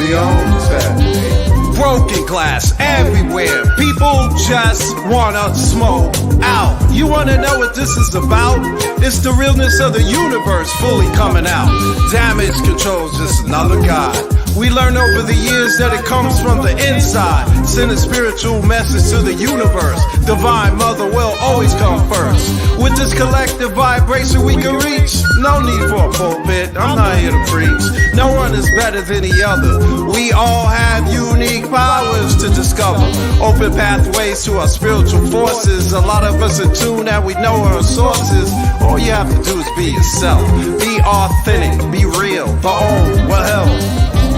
the old technique. Broken glass everywhere. People just wanna smoke out. You wanna know what this is about? It's the realness of the universe fully coming out. Damage control's just another god. We learn over the years that it comes from the inside. Send a spiritual message to the universe. Divine Mother will always come first. With this collective vibration we can reach. No need for a pulpit, I'm not here to preach. No one is better than the other. We all have unique powers to discover. Open pathways to our spiritual forces. A lot of us are tuned and we know our sources. All you have to do is be yourself. Be authentic, be real, the own, well hell.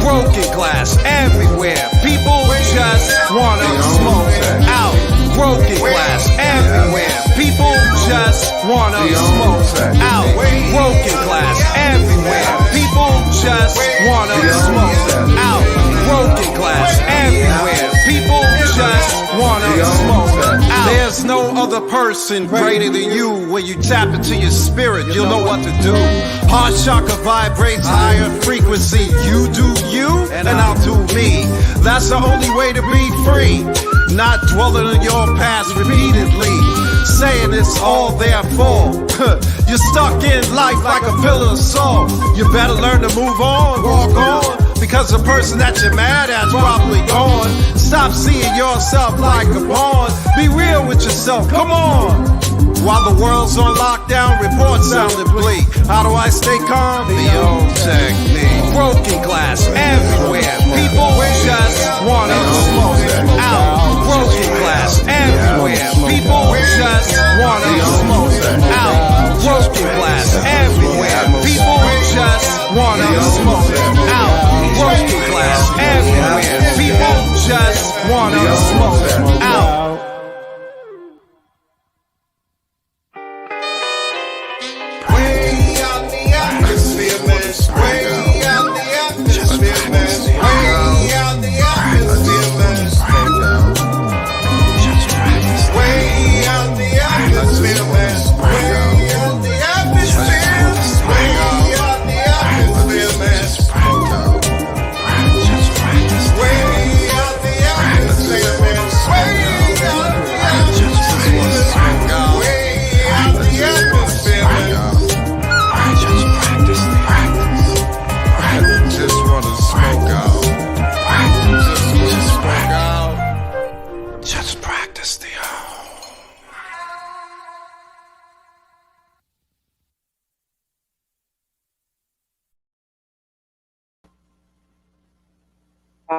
Broken glass everywhere. People just wanna smoke out. Broken glass everywhere. People just wanna smoke out. Broken glass everywhere. People just wanna smoke out. Broken glass everywhere. People just wanna smoke out. There's no other person greater than you. When you tap into your spirit, you'll know what to do. Heart chakra vibrates higher frequency. You do you, and I'll do me. That's the only way to be free. Not dwelling on your past repeatedly, saying it's all their fault. You're stuck in life like a pillar of salt. You better learn to move on, walk on, because the person that you're mad at's probably gone. Stop seeing yourself like a pawn. Be real with yourself, come on. While the world's on lockdown, reports sounded bleak. How do I stay calm? The old technique. Broken glass everywhere. People just wanna smoke out. Broken glass everywhere. People just wanna smoke out. Broken glass everywhere. People just wanna smoke out. Broken glass everywhere. People just wanna smoke out.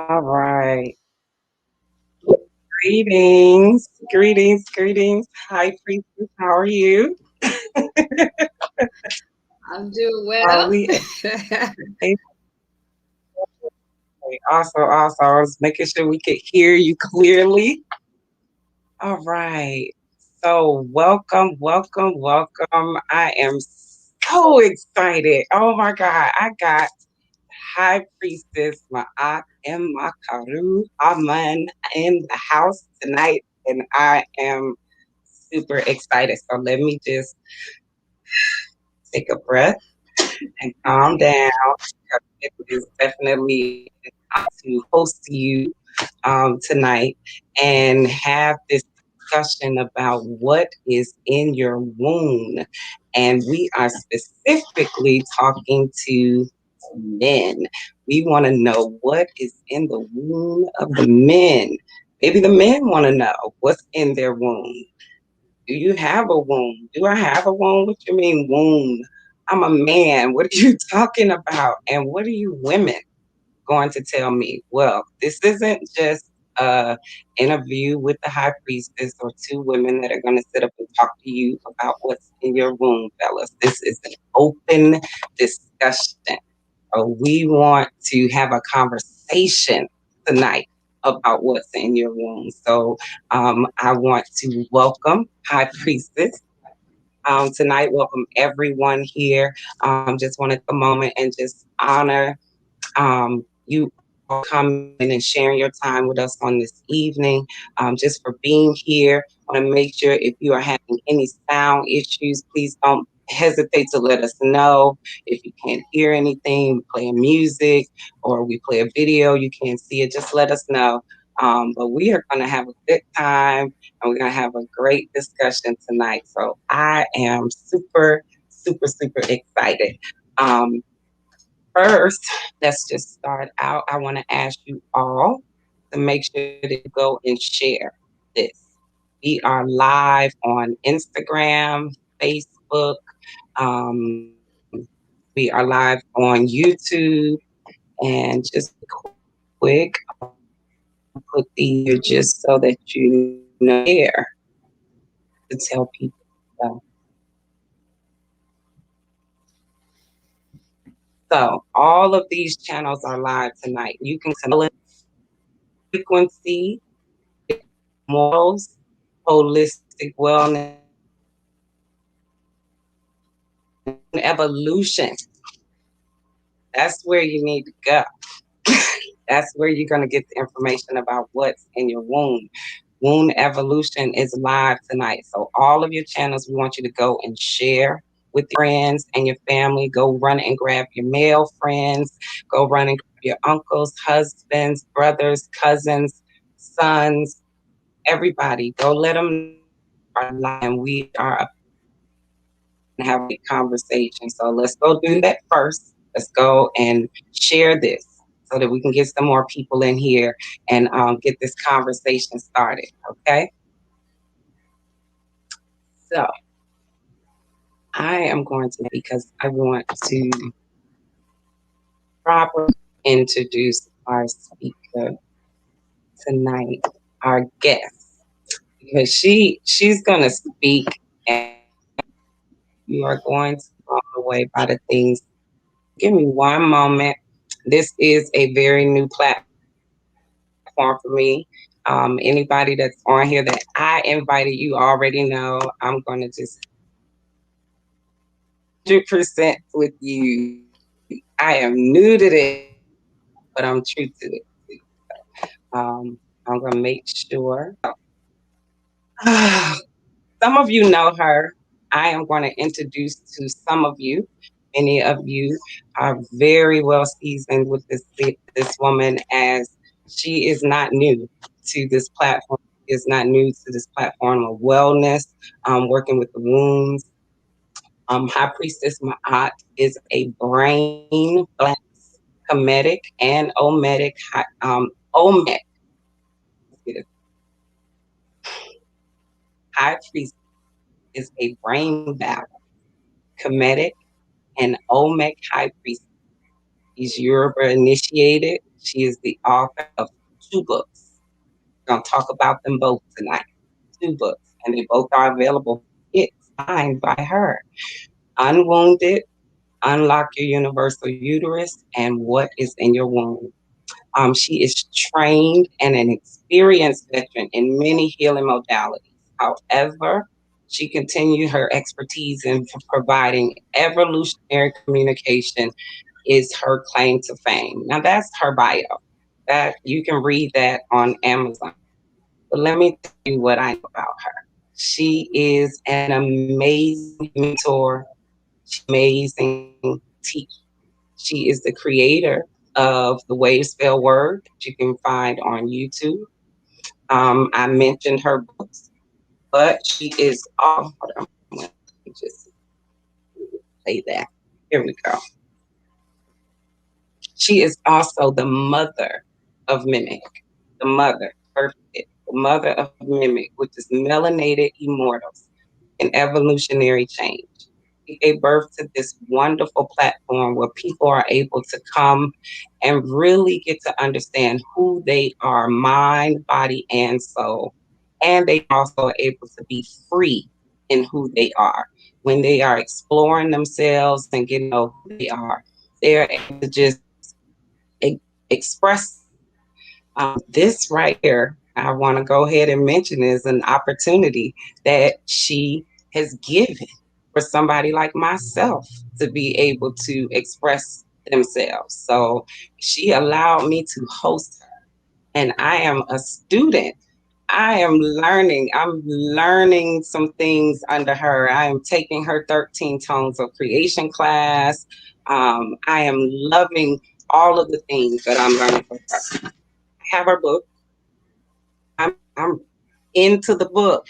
All right. Greetings, greetings, greetings. Hi, Priestess. How are you? I'm doing well. Also, I was making sure we could hear you clearly. All right. So welcome. I am so excited. Oh my God. I got High Priestess Ma'at M. Makaru Aman in the house tonight, and I am super excited. So let me just take a breath and calm down. It is definitely to host you tonight and have this discussion about what is in your womb. And we are specifically talking to men. We want to know what is in the womb of the men. Maybe the men want to know what's in their womb. Do you have a womb? Do I have a womb? What do you mean womb? I'm a man. What are you talking about? And what are you women going to tell me? Well, this isn't just an interview with the High Priestess or two women that are going to sit up and talk to you about what's in your womb, fellas. This is an open discussion. We want to have a conversation tonight about what's in your womb. So I want to welcome High Priestess tonight. Welcome everyone here. Just want to take a moment and just honor you all coming and sharing your time with us on this evening, just for being here. I want to make sure if you are having any sound issues, please don't hesitate to let us know if you can't hear anything, we play music, or we play a video, you can't see it, just let us know. But we are going to have a good time and we're going to have a great discussion tonight. So I am super, super, super excited. Um, First, let's just start out. I want to ask you all to make sure that you go and share this. We are live on Instagram, Facebook. We are live on YouTube. And just quick, put these here just so that you know where to tell people. So, so all of these channels are live tonight. You can connect frequency, morals, holistic wellness, evolution. That's where you need to go. That's where you're going to get the information about what's in your womb. Wound Evolution is live tonight. So all of your channels, we want you to go and share with your friends and your family. Go run and grab your male friends. Go run and grab your uncles, husbands, brothers, cousins, sons, everybody. Go let them know our live and we are and have a conversation. So let's go do that first. Let's go and share this so that we can get some more people in here and get this conversation started. Okay. So I am going to, because I want to properly introduce our speaker tonight, our guest, because she's going to speak and you are going to be blown away by the things. Give me one moment. This is a very new platform for me. Anybody that's on here that I invited, you already know. I'm going to just 100% with you. I am new to this, but I'm true to it. I'm going to make sure. Some of you know her. I am going to introduce to some of you. Many of you are very well seasoned with this woman, as she is not new to this platform. Is not new to this platform of wellness, working with the wounds. High Priestess Ma'at is a brain balance, comedic and ometic. Omet. High Priestess is a brain balance, comedic and Olmec High Priestess. She's Yoruba initiated. She is the author of 2 books. We're going to talk about them both tonight. 2 books, and they both are available. It's signed by her. Unwounded, Unlock Your Universal Uterus, and What is in Your Womb. She is trained and an experienced veteran in many healing modalities. However, she continued her expertise in providing evolutionary communication is her claim to fame. Now that's her bio. That you can read that on Amazon. But let me tell you what I know about her. She is an amazing mentor, amazing teacher. She is the creator of the Way Spell Word that you can find on YouTube. I mentioned her books, but she is all. Hold on, let me just say that. Here we go. She is also the mother of Mimic, the mother, perfect, the mother of Mimic, which is Melanated Immortals, an evolutionary change. She gave birth to this wonderful platform where people are able to come and really get to understand who they are, mind, body, and soul. And they also are able to be free in who they are. When they are exploring themselves and getting to know who they are, they're able to just express this right here. I want to go ahead and mention is an opportunity that she has given for somebody like myself to be able to express themselves. So she allowed me to host her, and I am a student. I am learning. I'm learning some things under her. I am taking her 13 Tones of Creation class. I am loving all of the things that I'm learning from her. I have her book. I'm into the book.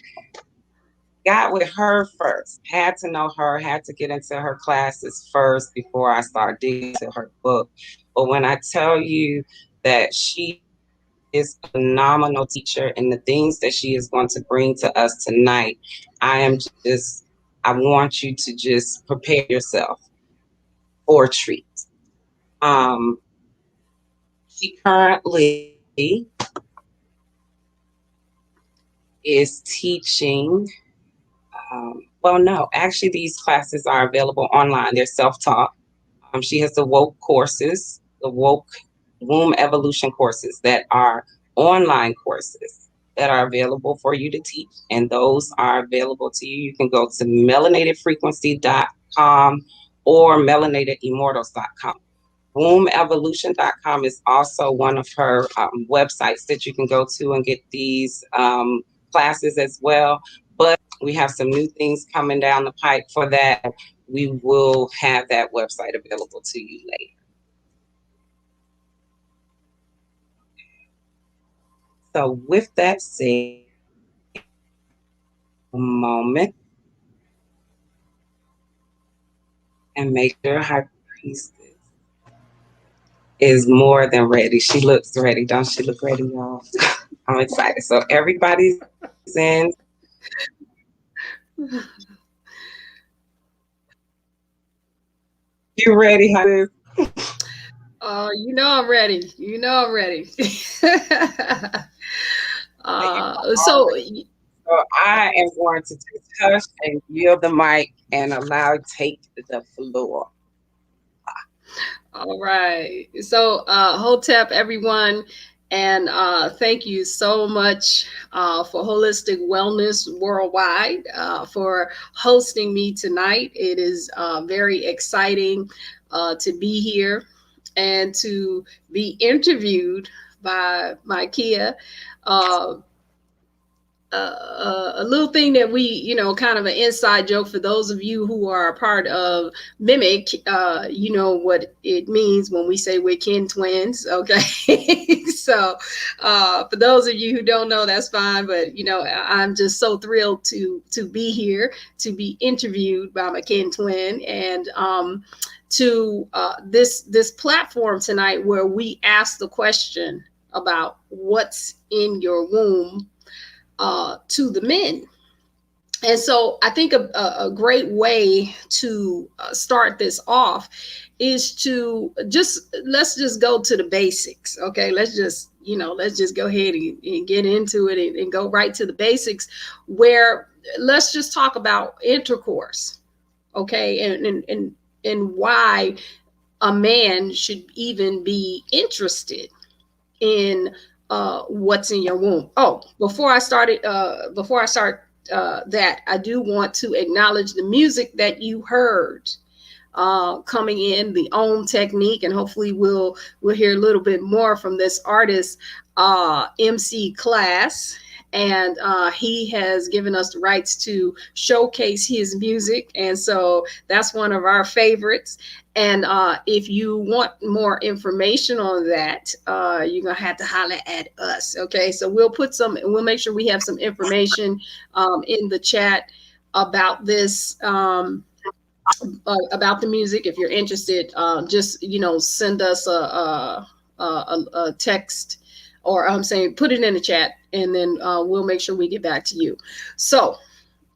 Got with her first. Had to know her, had to get into her classes first before I start digging into her book. But when I tell you that she is a phenomenal teacher and the things that she is going to bring to us tonight, I want you to just prepare yourself for a treat. She currently is teaching. Well, no, actually, these classes are available online. They're self-taught. She has the woke courses, the woke womb evolution courses that are online courses that are available for you to teach. And those are available to you. You can go to melanatedfrequency.com or melanatedimmortals.com. Wombevolution.com is also one of her websites that you can go to and get these classes as well. But we have some new things coming down the pipe for that. We will have that website available to you later. So with that said, a moment and make sure High Priestess is more than ready. She looks ready. Don't she look ready, y'all? I'm excited. So everybody's in. You ready, High? You know I'm ready. You know I'm ready. So I am going to just hush and yield the mic and allow take the floor. all right. So Hotep, everyone, and thank you so much for Holistic Wellness Worldwide for hosting me tonight. It is very exciting to be here and to be interviewed by my Kia. A little thing that we, kind of an inside joke for those of you who are a part of Mimic, you know what it means when we say we're kin twins, okay? So for those of you who don't know, that's fine, but I'm just so thrilled to be here, to be interviewed by my kin twin, and to this platform tonight where we ask the question about what's in your womb to the men. And so I think a great way to start this off is to let's just go to the basics. Okay. Let's just go ahead and get into it and go right to the basics, where let's just talk about intercourse. Okay. And why a man should even be interested in what's in your womb. Oh, before I start that, I do want to acknowledge the music that you heard coming in, the OM technique, and hopefully we'll hear a little bit more from this artist, MC Class. And he has given us the rights to showcase his music. And so that's one of our favorites. And if you want more information on that, you're going to have to holler at us. Okay, so we'll make sure we have some information in the chat about this, about the music. If you're interested, just, send us a text, or I'm saying put it in the chat, and then we'll make sure we get back to you. So,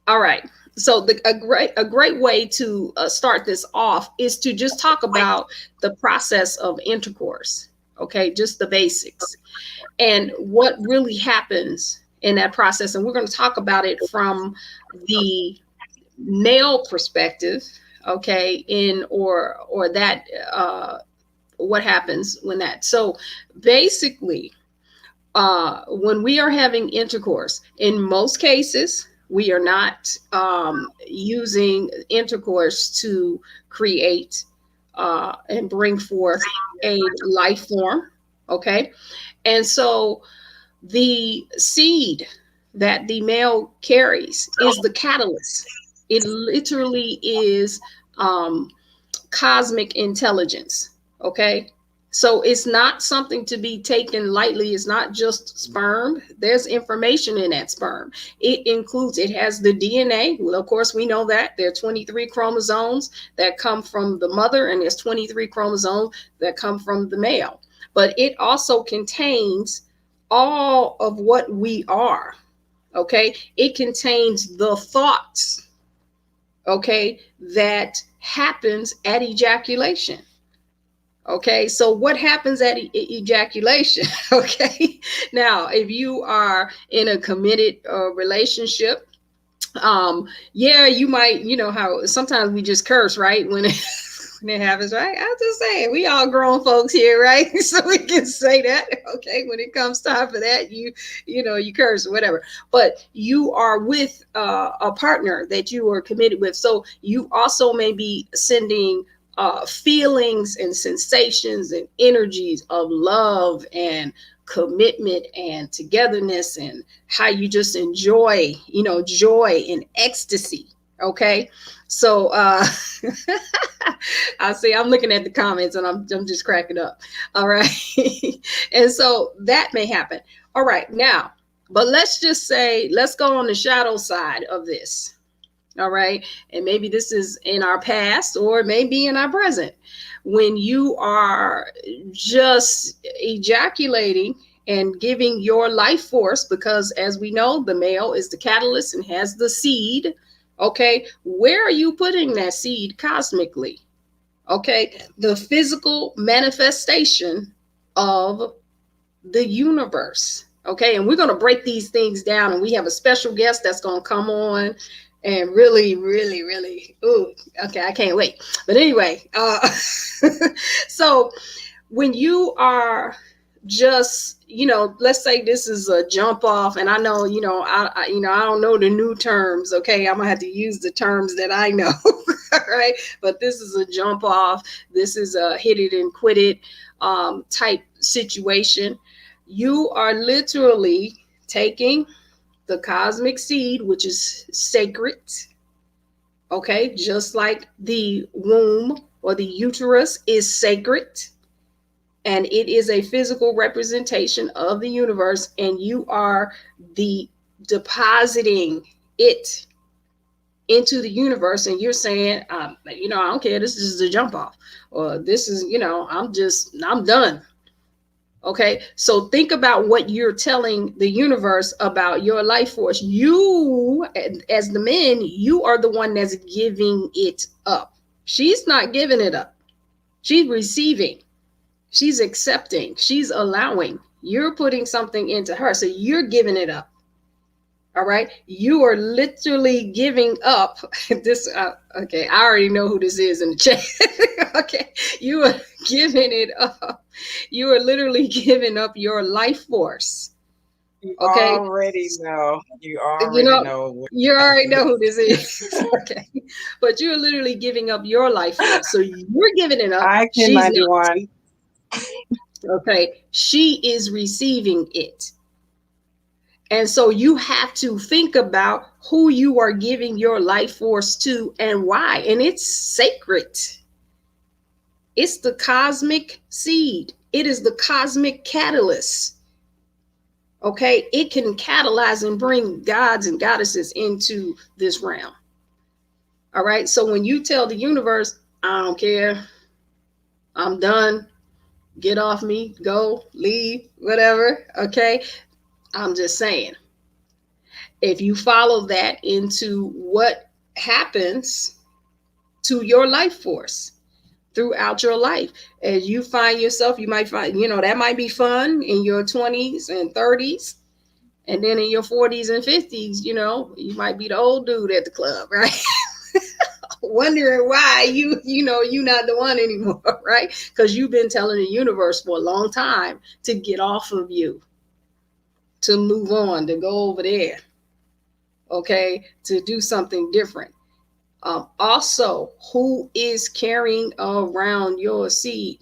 all right. So a great way to start this off is to just talk about the process of intercourse. Okay, just the basics and what really happens in that process. And we're going to talk about it from the male perspective. Okay, or that what happens when that. So basically, when we are having intercourse, in most cases, we are not using intercourse to create and bring forth a life form, okay? And so The seed that the male carries is the catalyst. It literally is cosmic intelligence. Okay. So it's not something to be taken lightly. It's not just sperm. There's information in that sperm. It has the DNA. Well, of course, we know that there are 23 chromosomes that come from the mother, and there's 23 chromosomes that come from the male. But it also contains all of what we are. Okay. It contains the thoughts, okay, that happens at ejaculation. Okay, so what happens at ejaculation? Okay, now if you are in a committed relationship, yeah, you might, you know how sometimes we just curse, right? When it happens, right? I'm just saying, we all grown folks here, right? So we can say that. Okay, when it comes time for that, you know, you curse or whatever. But you are with a partner that you are committed with, so you also may be sending feelings and sensations and energies of love and commitment and togetherness, and how you just enjoy, you know, joy and ecstasy. Okay, so I see, I'm looking at the comments and I'm just cracking up. All right. And so that may happen. All right, now, but let's just say, let's go on the shadow side of this. All right. And maybe this is in our past, or it may be in our present. When you are just ejaculating and giving your life force, because as we know, the male is the catalyst and has the seed. Okay. Where are you putting that seed cosmically? Okay. The physical manifestation of the universe. Okay. And we're going to break these things down, and we have a special guest that's going to come on and really, really, really, ooh, okay, I can't wait. But anyway, so when you are just, you know, let's say this is a jump off, and I know, you know, I don't know the new terms. Okay, I'm gonna have to use the terms that I know, right? But this is a jump off. This is a hit it and quit it type situation. You are literally taking the cosmic seed, which is sacred, okay, just like the womb or the uterus is sacred, and it is a physical representation of the universe, and you are depositing it into the universe, and you're saying, you know, I don't care, this is a jump off, or this is, you know, I'm done. Okay, so think about what you're telling the universe about your life force. You, as the men, you are the one that's giving it up. She's not giving it up. She's receiving. She's accepting. She's allowing. You're putting something into her, so you're giving it up. All right, you are literally giving up this. Okay, I already know who this is in the chat. Okay, you are giving it up. You are literally giving up your life force. You Okay, already know. You already know. You already know who this is. Okay, but you're literally giving up your life force. So you're giving it up. I can 91. Okay, she is receiving it. And so you have to think about who you are giving your life force to and why. And it's sacred. It's the cosmic seed. It is the cosmic catalyst. Okay, it can catalyze and bring gods and goddesses into this realm. All right, so when you tell the universe, I don't care, I'm done, get off me, go, leave, whatever, okay, I'm just saying, if you follow that into what happens to your life force throughout your life, as you find yourself, you might find, you know, that might be fun in your 20s and 30s. And then in your 40s and 50s, you know, you might be the old dude at the club, right? Wondering why you're not the one anymore, right? Because you've been telling the universe for a long time to get off of you, to move on, to go over there, okay, to do something different. Also, who is carrying around your seed?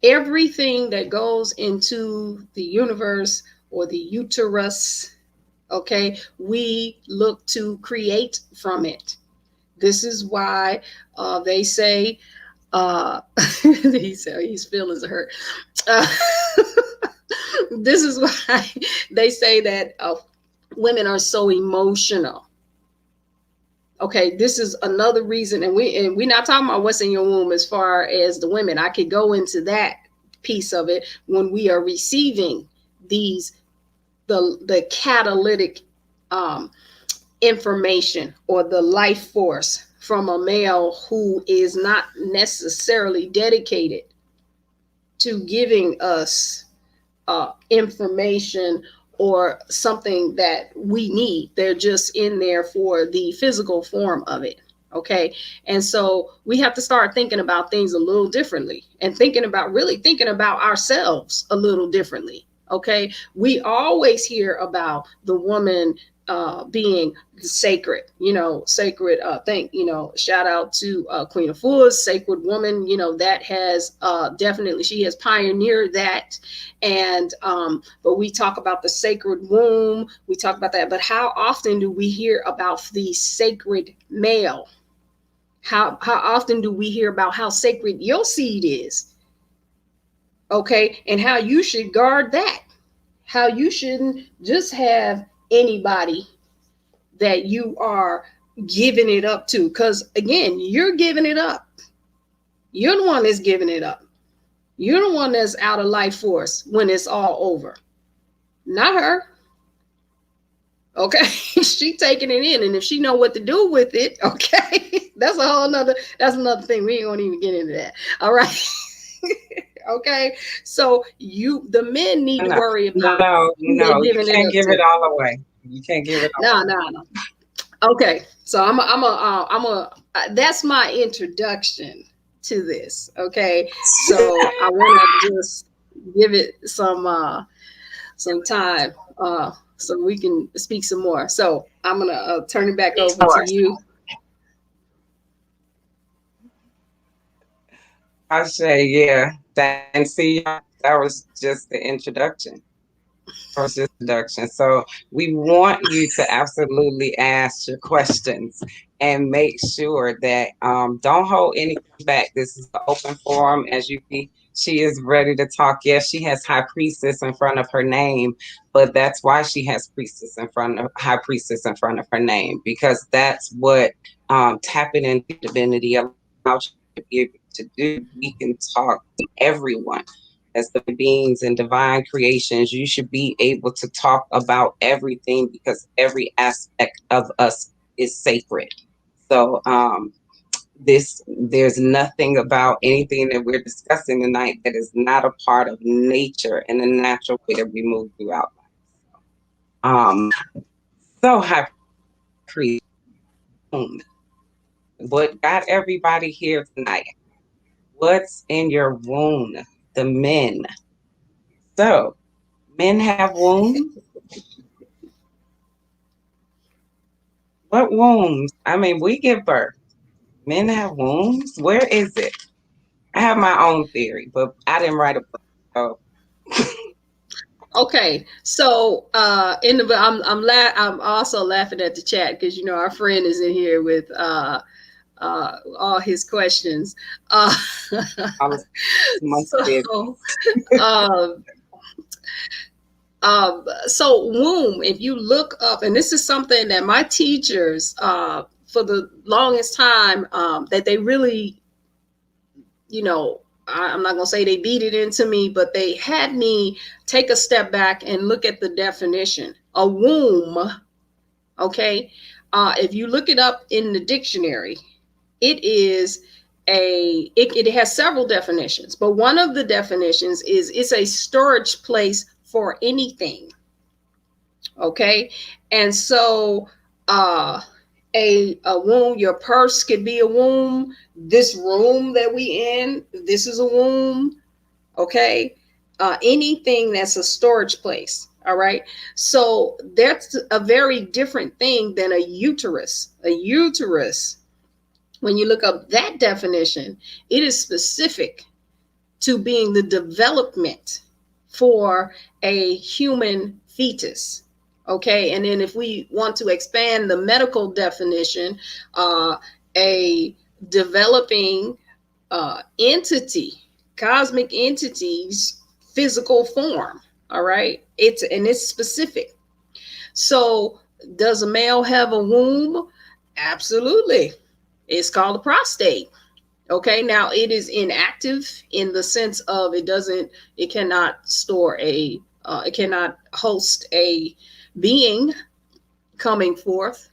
Everything that goes into the universe or the uterus, okay, we look to create from it. This is why they say, he's feelings hurt. Uh, this is why they say that women are so emotional. Okay, this is another reason, and we're not talking about what's in your womb as far as the women. I could go into that piece of it when we are receiving these the catalytic information or the life force from a male who is not necessarily dedicated to giving us information or something that we need. They're just in there for the physical form of it. Okay. And so we have to start thinking about things a little differently and really thinking about ourselves a little differently. Okay. We always hear about the woman being sacred, sacred shout out to Queen Afua, sacred woman, that has definitely, she has pioneered that. And but we talk about the sacred womb, we talk about that, but how often do we hear about the sacred male? How often do we hear about how sacred your seed is? Okay, and how you should guard that, how you shouldn't just have anybody that you are giving it up to, because again, you're giving it up. You're the one that's giving it up. You're the one that's out of life force when it's all over, not her. Okay, she taking it in, and if she know what to do with it, okay, that's another thing. We ain't gonna even get into that. All right. Okay, so the men need to worry about. No, you can't give it all away. You can't give it all. No. Okay, so that's my introduction to this. Okay, so I want to just give it some time so we can speak some more. So I'm gonna turn it back over to you. I say, yeah. And see, that was just the introduction. So we want you to absolutely ask your questions and make sure that don't hold anything back. This is an open forum. As you see, she is ready to talk. Yes, she has High Priestess in front of her name, but that's why she has High Priestess in front of her name, because that's what tapping into divinity allows you to be able to do. We can talk to everyone. As the beings and divine creations, you should be able to talk about everything, because every aspect of us is sacred. So there's nothing about anything that we're discussing tonight that is not a part of nature and the natural way that we move throughout life. So High Priest, what got everybody here tonight? What's in your womb? The men. So, men have wombs. What wombs? I mean, we give birth. Men have wombs. Where is it? I have my own theory, but I didn't write a book. So. Okay, so I'm also laughing at the chat because our friend is in here with all his questions. So womb, if you look up, and this is something that my teachers for the longest time that they really, I'm not gonna say they beat it into me, but they had me take a step back and look at the definition. A womb, okay, if you look it up in the dictionary, it is it has several definitions, but one of the definitions is it's a storage place for anything. Okay, and so a womb, your purse could be a womb. This room that we in, this is a womb. Okay, anything that's a storage place. All right, so that's a very different thing than a uterus. A uterus, when you look up that definition, it is specific to being the development for a human fetus. Okay, and then if we want to expand the medical definition, a developing entity, cosmic entity's physical form. All right, it's specific. So does a male have a womb? Absolutely. It's called a prostate. Okay, now it is inactive in the sense of it cannot it cannot host a being coming forth.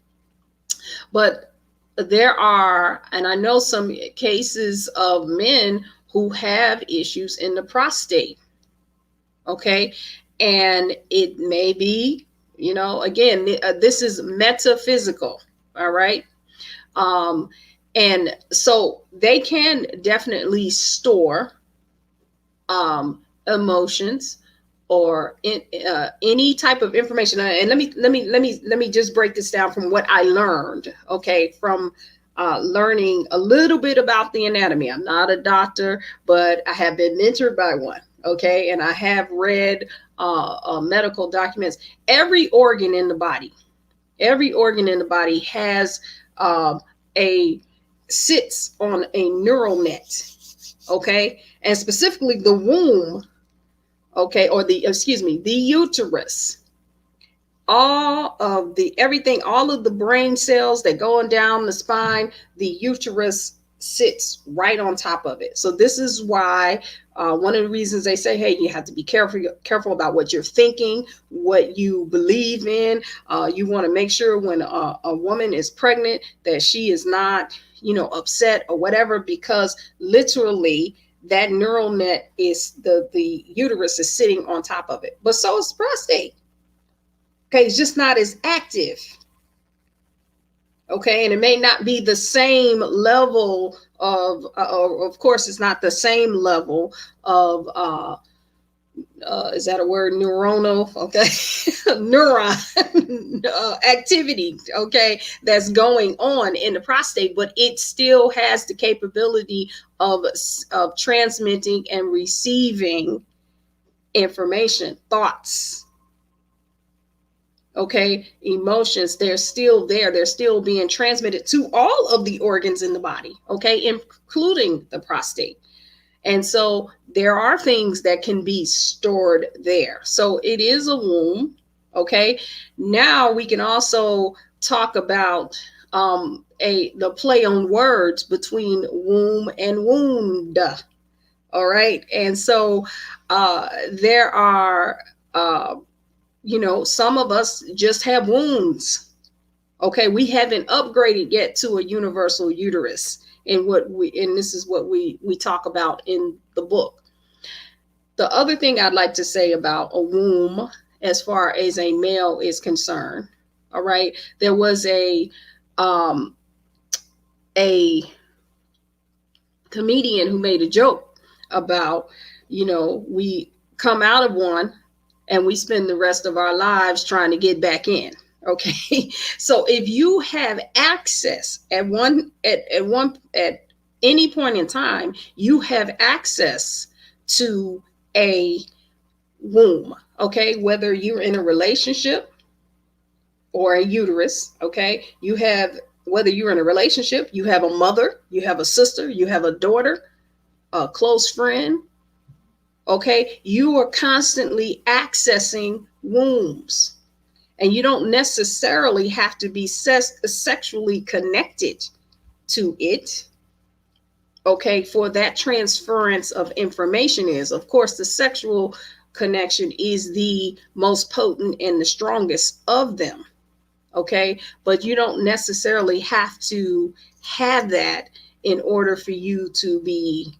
But there are, and I know some cases of men who have issues in the prostate. Okay, and it may be, again, this is metaphysical. All right. And so they can definitely store emotions or any type of information. And let me just break this down from what I learned. Okay, from learning a little bit about the anatomy. I'm not a doctor, but I have been mentored by one. Okay, and I have read medical documents. Every organ in the body has sits on a neural net. Okay, and specifically the womb. Okay, or the uterus. All of the brain cells that go on down the spine, the uterus sits right on top of it. So this is why one of the reasons they say, hey, you have to be careful about what you're thinking, what you believe in. You want to make sure when a woman is pregnant that she is not, upset or whatever, because literally that neural net is the uterus is sitting on top of it. But so is the prostate. Okay, it's just not as active. Okay, and it may not be the same level of course, it's not the same level of, is that a word? Neuronal, okay, neuron activity, okay, that's going on in the prostate, but it still has the capability of transmitting and receiving information, thoughts. Okay, emotions, they're still there. They're still being transmitted to all of the organs in the body, okay, including the prostate. And so there are things that can be stored there. So it is a womb, okay. Now we can also talk about the play on words between womb and wound. All right, and so there are some of us just have wounds. Okay, we haven't upgraded yet to a universal uterus, and this is what we talk about in the book. The other thing I'd like to say about a womb, as far as a male is concerned, all right, there was a comedian who made a joke about, we come out of one and we spend the rest of our lives trying to get back in. Okay. So if you have access at any point in time, you have access to a womb. Okay. Whether you're in a relationship or a uterus. Okay. Whether you're in a relationship, you have a mother, you have a sister, you have a daughter, a close friend. Okay, you are constantly accessing wombs, and you don't necessarily have to be sexually connected to it. Okay, for that transference of information is, of course, the sexual connection is the most potent and the strongest of them. Okay, but you don't necessarily have to have that in order for you to be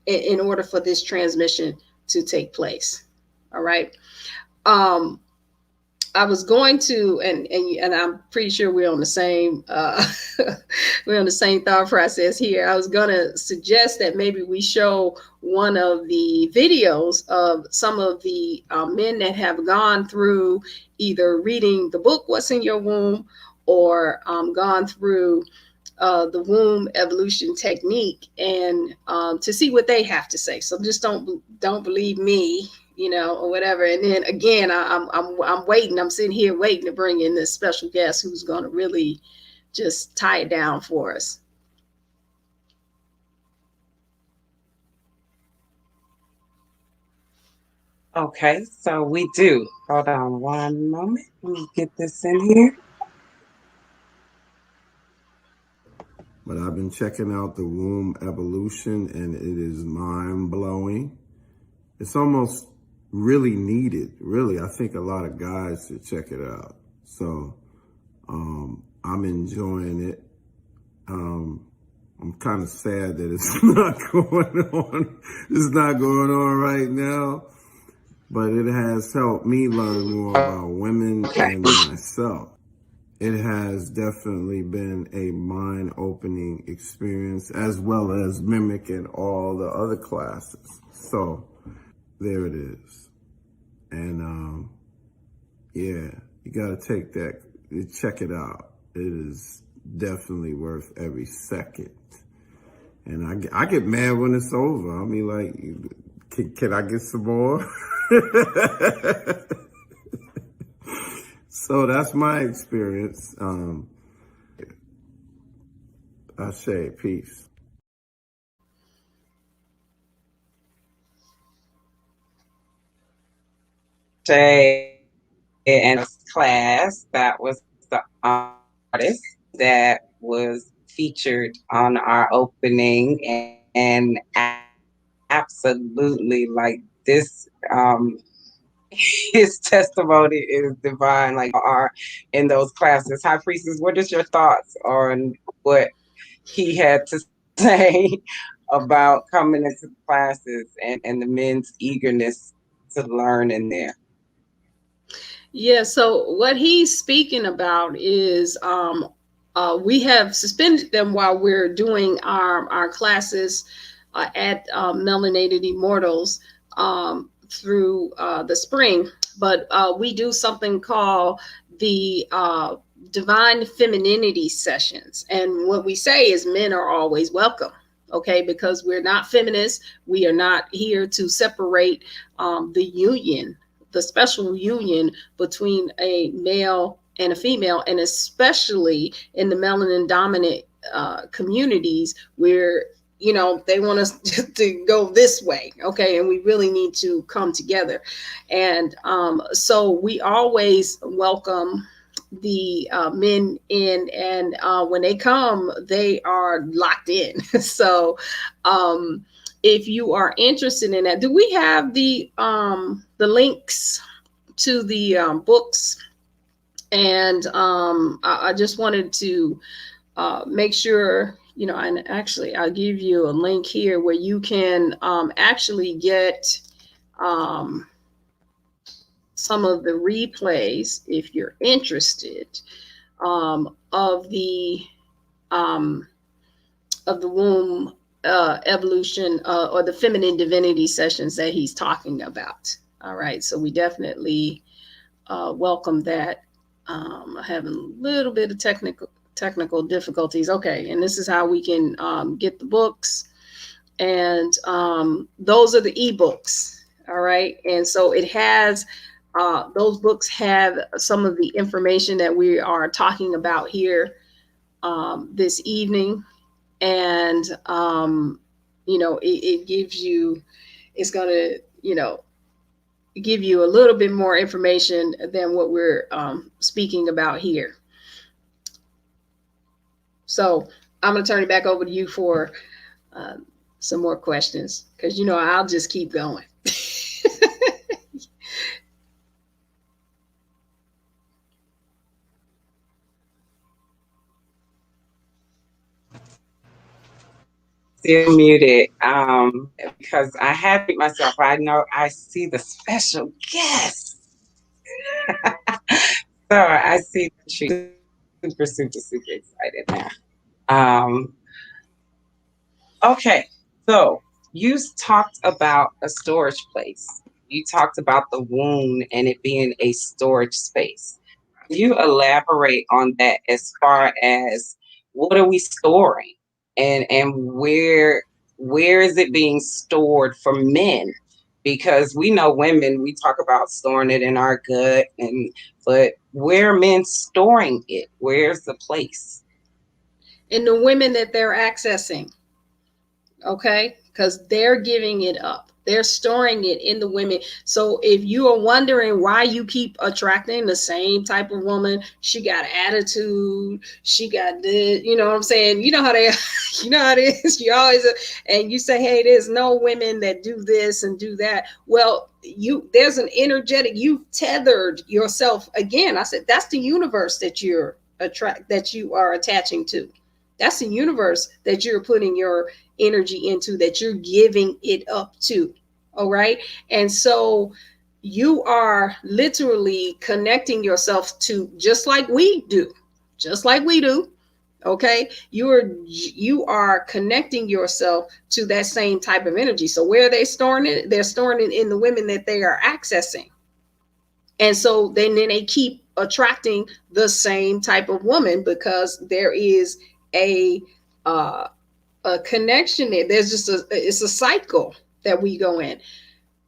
in order for this transmission to take place. All right. I was going to, and I'm pretty sure we're on the same thought process here. I was going to suggest that maybe we show one of the videos of some of the men that have gone through either reading the book, What's in Your Womb, or gone through the womb evolution technique, and to see what they have to say. So just don't believe me, or whatever. And then again, I'm waiting. I'm sitting here waiting to bring in this special guest who's going to really just tie it down for us. Okay, so we do. Hold on one moment. Let me get this in here. But I've been checking out the womb evolution, and it is mind-blowing. It's almost really needed. Really, I think a lot of guys should check it out. So I'm enjoying it. I'm kind of sad that it's not going on. It's not going on right now. But it has helped me learn more about women and myself. It has definitely been a mind-opening experience, as well as mimicking all the other classes. So there it is. And yeah, you gotta take that, check it out. It is definitely worth every second. And I get mad when it's over. I mean, like, can I get some more? So that's my experience. I say peace. Shay and class, that was the artist that was featured on our opening, and absolutely, like, this his testimony is divine, like are in those classes. High Priestess, what is your thoughts on what he had to say about coming into the classes and the men's eagerness to learn in there? Yeah, so what he's speaking about is we have suspended them while we're doing our classes at Melanated Immortals through the spring, but we do something called the Divine Femininity Sessions. And what we say is men are always welcome. Okay, because we're not feminists. We are not here to separate the union, the special union between a male and a female, and especially in the melanin dominant communities where, they want us to go this way. Okay. And we really need to come together. And so we always welcome the men in, and when they come, they are locked in. So if you are interested in that, do we have the links to the books? And I just wanted to make sure, and actually I'll give you a link here where you can actually get some of the replays, if you're interested, of the womb evolution or the feminine divinity sessions that he's talking about. All right, so we definitely welcome that. Having a little bit of technical difficulties. Okay, and this is how we can get the books, and those are the ebooks. All right, and so it has those books have some of the information that we are talking about here this evening, and it gives you, it's going to give you a little bit more information than what we're speaking about here. So I'm going to turn it back over to you for some more questions, because I'll just keep going. Still muted because I have it myself. I know I see the special guest. So I see that you're super excited now. Okay, so you talked about a storage place. You talked about the womb and it being a storage space. Can you elaborate on that as far as what are we storing, and where is it being stored for men? Because we know women, we talk about storing it in our gut, but where are men storing it? Where's the place? And the women that they're accessing, okay, because they're giving it up. They're storing it in the women. So if you are wondering why you keep attracting the same type of woman, she got attitude, she got this, you know what I'm saying? You know how they, you know how it is. You always, and you say, hey, there's no women that do this and do that. Well, there's an energetic, you tethered yourself. Again, I said, that's the universe that you are attaching to. That's the universe that you're putting your energy into, that you're giving it up to. All right. And so you are literally connecting yourself to, just like we do. Okay. You are connecting yourself to that same type of energy. So where are they storing it? They're storing it in the women that they are accessing. And so then they keep attracting the same type of woman, because there is a connection there. There's just it's a cycle that we go in.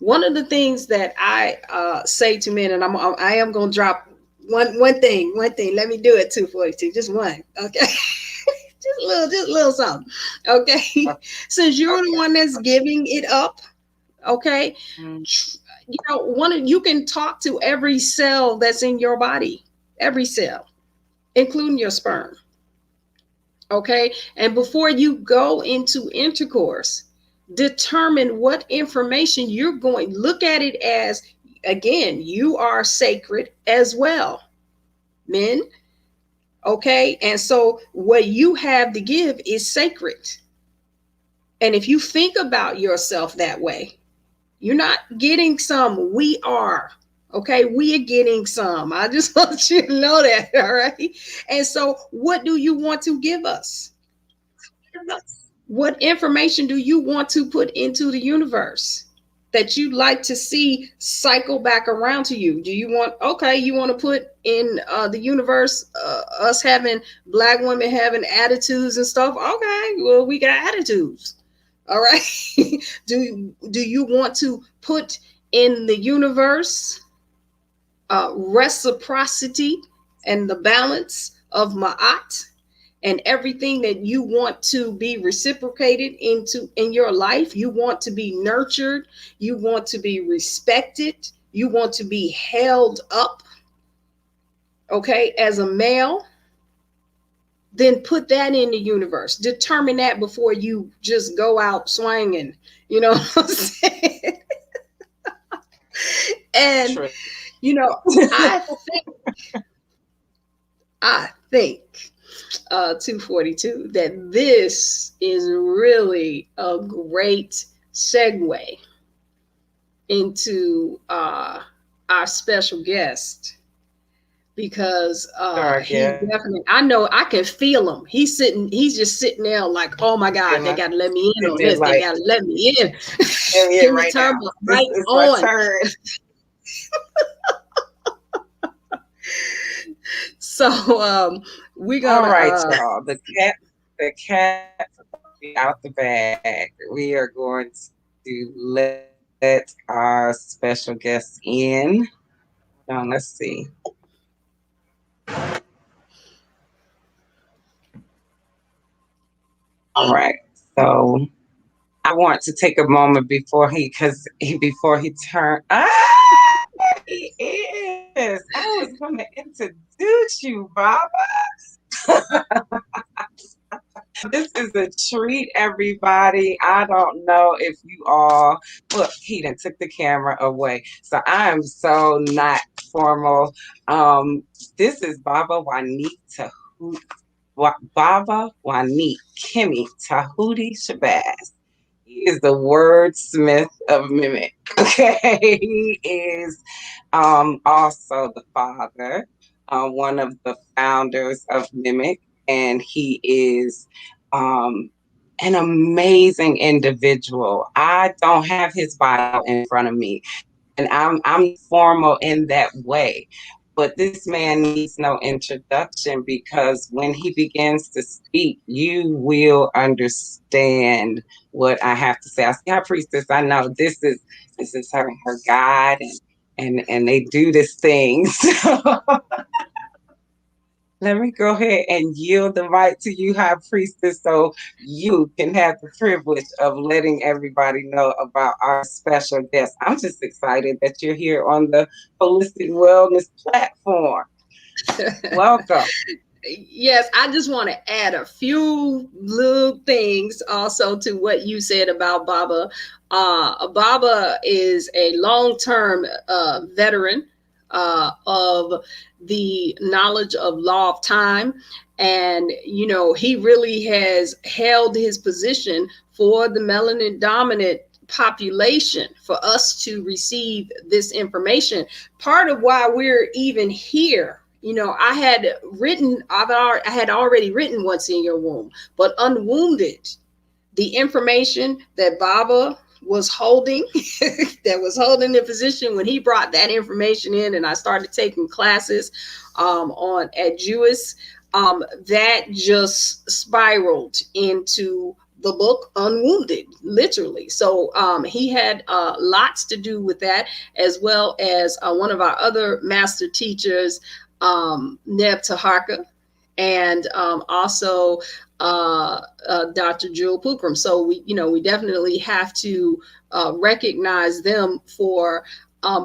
One of the things that I say to men, and I am going to drop one thing. Let me do it, 242, just one, okay? just a little something, okay? Since you're the one that's giving it up, okay? You know, you can talk to every cell that's in your body, every cell, including your sperm. Okay. And before you go into intercourse, determine what information you're going. Look at it as, again, you are sacred as well, men. Okay. And so what you have to give is sacred. And if you think about yourself that way, you're not getting some, we are. Okay, we are getting some. I just want you to know that, all right? And so what do you want to give us? What information do you want to put into the universe that you'd like to see cycle back around to you? Do you want, okay, you want to put in the universe us having, Black women having attitudes and stuff? Okay, well, we got attitudes. All right. Do you want to put in the universe reciprocity and the balance of Ma'at and everything that you want to be reciprocated in your life? You want to be nurtured. You want to be respected. You want to be held up, okay, as a male. Then put that in the universe. Determine that before you just go out swinging. You know what I'm saying? And true. You know, I think 242, that this is really a great segue into our special guest, because he definitely, I know I can feel him. He's just sitting there like, oh my God, they gotta let me in on this. They gotta let me in. Give me turbo right on. So we got all right, y'all. The cat out the bag. We are going to let our special guest in. Now let's see. All right. So I want to take a moment before he turned. He is. I was going to introduce you, Baba. This is a treat, everybody. I don't know if you all, look, he done took the camera away. So I am so not formal. This is Baba Wanique Kimmy Tahuti Shabazz. He is the wordsmith of Mimic. Okay, he is also the father, one of the founders of Mimic, and he is an amazing individual. I don't have his bio in front of me, and I'm formal in that way, But this man needs no introduction, because when he begins to speak, you will understand what I have to say. I see High Priestess. I know this is her God, and they do this thing. So let me go ahead and yield the mic to you, High Priestess, so you can have the privilege of letting everybody know about our special guest. I'm just excited that you're here on the Holistic Wellness platform. Welcome. Yes, I just want to add a few little things also to what you said about Baba. Baba is a long-term veteran of the knowledge of law of time. And, you know, he really has held his position for the melanin dominant population for us to receive this information. Part of why we're even here, you know, I had already written What's in Your Womb, but Unwounded, the information that Baba was holding, that was holding the position when he brought that information in, and I started taking classes at JUIS, that just spiraled into the book Unwounded, literally. So he had lots to do with that, as well as one of our other master teachers, Neb Taharka, and also Dr. Jewel Pookrum. So we definitely have to recognize them for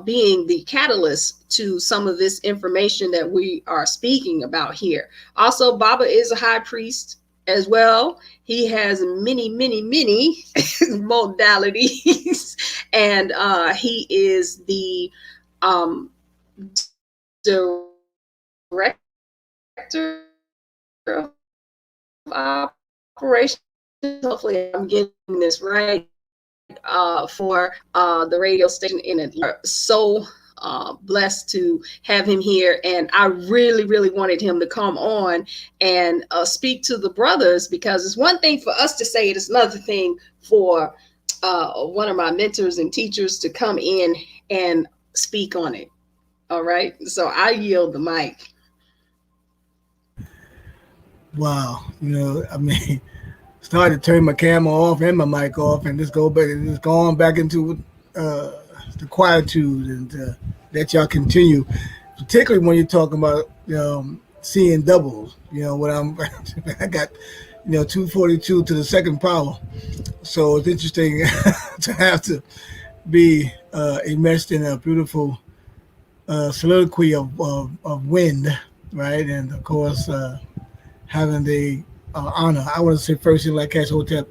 being the catalyst to some of this information that we are speaking about here. Also, Baba is a high priest as well. He has many, many, many modalities, and he is the director of operations. Hopefully I'm getting this right, for the radio station in it. So blessed to have him here, and I really, really wanted him to come on and speak to the brothers, because it's one thing for us to say it, it's another thing for one of my mentors and teachers to come in and speak on it. All right, so I yield the mic. Wow, I mean, started to turn my camera off and my mic off, and just go back and just go on back into the quietude, and let y'all continue. Particularly when you're talking about seeing doubles. What I got 242 to the second power. So it's interesting to have to be immersed in a beautiful soliloquy of wind, right? And of course, having the honor. I want to say first, like Hotep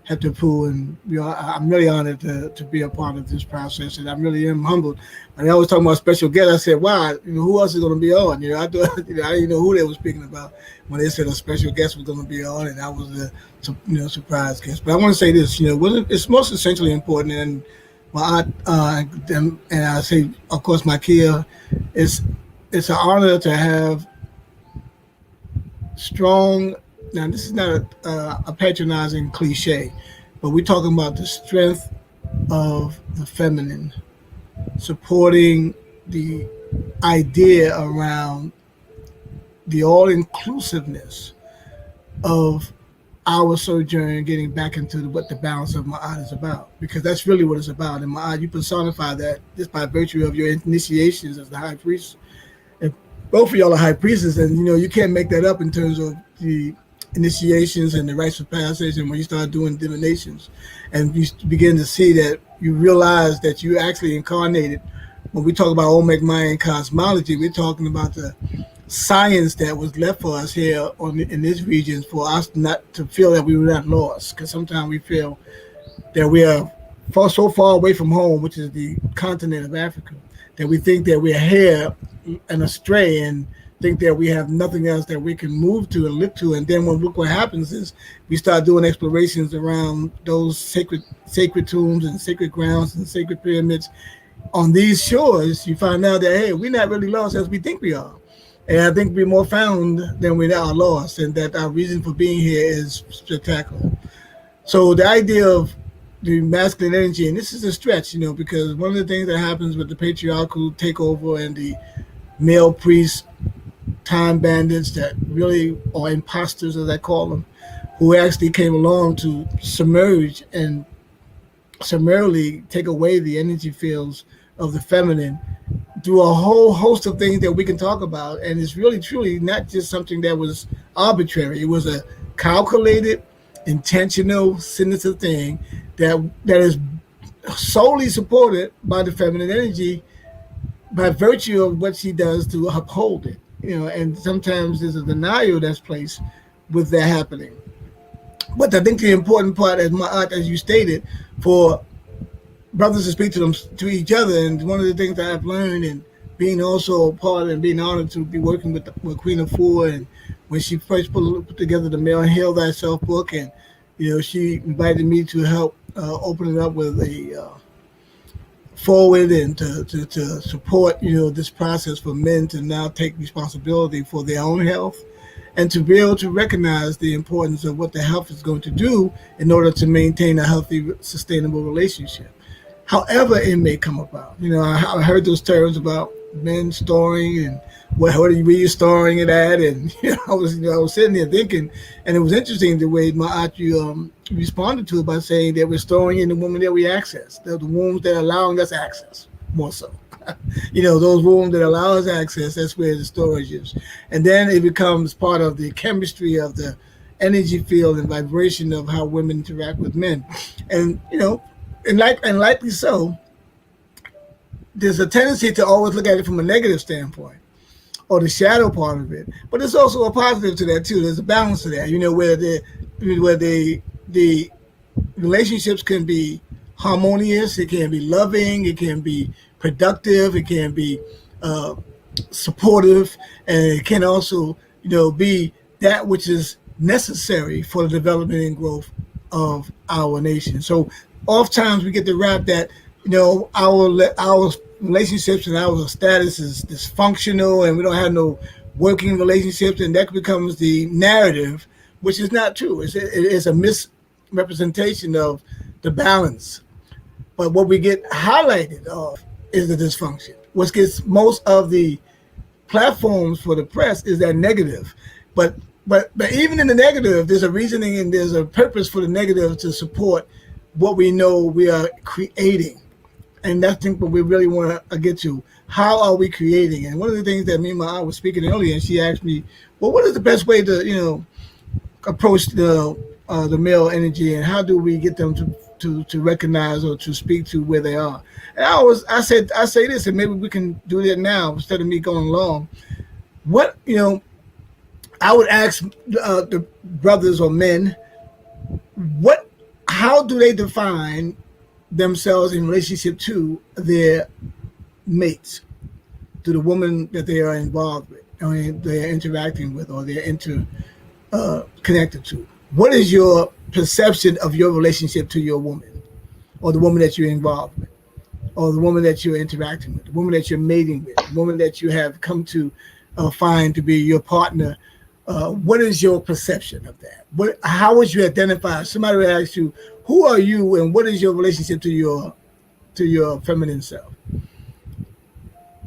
Heptapu, and I'm really honored to be a part of this process, and I really am humbled. And I was talking about special guest. I said, "Wow, who else is going to be on?" I thought, I didn't know who they were speaking about when they said a special guest was going to be on, and I was a surprise guest. But I want to say this, it's most essentially important, and my aunt, and I say, of course, Makia, it's an honor to have strong. Now, this is not a patronizing cliche, but we're talking about the strength of the feminine, supporting the idea around the all-inclusiveness of our sojourn, getting back into what the balance of Ma'at is about, because that's really what it's about. And Ma'at, you personify that just by virtue of your initiations as the high priest. And both of y'all are high priestesses, and you can't make that up in terms of the initiations and the rites of passage, and when you start doing divinations and you begin to see that, you realize that you actually incarnated. When we talk about Olmec Mayan cosmology, we're talking about the science that was left for us here in this region, for us not to feel that we were not lost, because sometimes we feel that we are so far away from home, which is the continent of Africa, that we think that we're here and astray, and think that we have nothing else that we can move to and live to. And then look what happens is we start doing explorations around those sacred tombs and sacred grounds and sacred pyramids on these shores. You find out that, hey, we're not really lost as we think we are. And I think we're more found than we are lost, and that our reason for being here is spectacular. So the idea of the masculine energy, and this is a stretch, because one of the things that happens with the patriarchal takeover and the male priests, time bandits that really are imposters, as I call them, who actually came along to submerge and summarily take away the energy fields of the feminine, do a whole host of things that we can talk about. And it's really, truly not just something that was arbitrary. It was a calculated, intentional, sinister thing that is solely supported by the feminine energy by virtue of what she does to uphold it. And sometimes there's a denial that's placed with that happening. But I think the important part, as you stated, for brothers to speak to each other, and one of the things that I've learned, and being also a part and being honored to be working with Queen Afua, and when she first put together the Male Heal Thyself book, and she invited me to help open it up with a forward and to support this process for men to now take responsibility for their own health, and to be able to recognize the importance of what the health is going to do in order to maintain a healthy, sustainable relationship, however it may come about. I heard those terms about men storing and where are you storing it at, and I was sitting there thinking, and it was interesting the way Ma'at responded to it by saying that we're storing in the woman that we access, the wombs that are allowing us access, more so. Those wombs that allow us access, that's where the storage is. And then it becomes part of the chemistry of the energy field and vibration of how women interact with men. And, and likely so, there's a tendency to always look at it from a negative standpoint, or the shadow part of it. But there's also a positive to that too. There's a balance to that, where the relationships can be harmonious, it can be loving, it can be productive, it can be supportive, and it can also, be that which is necessary for the development and growth of our nation. So oftentimes we get the rap that, our relationships and our status is dysfunctional and we don't have no working relationships, and that becomes the narrative, which is not true. It's a misrepresentation of the balance. But what we get highlighted of is the dysfunction. What gets most of the platforms for the press is that negative. But even in the negative, there's a reasoning and there's a purpose for the negative to support what we know we are creating. And that's what we really want to get to. How are we creating? And one of the things that me and my aunt was speaking earlier, and she asked me, well, what is the best way to, approach the male energy, and how do we get them to recognize or to speak to where they are? And I say this, and maybe we can do that now instead of me going long. What, I would ask the brothers or men, how do they define themselves in relationship to their mates, to the woman that they are involved with, or they're interacting with, or they're connected to? What is your perception of your relationship to your woman, or the woman that you're involved with, or the woman that you're interacting with, the woman that you're mating with, the woman that you have come to find to be your partner? What is your perception of that? How would you identify? Somebody would ask you, who are you, and what is your relationship to your feminine self?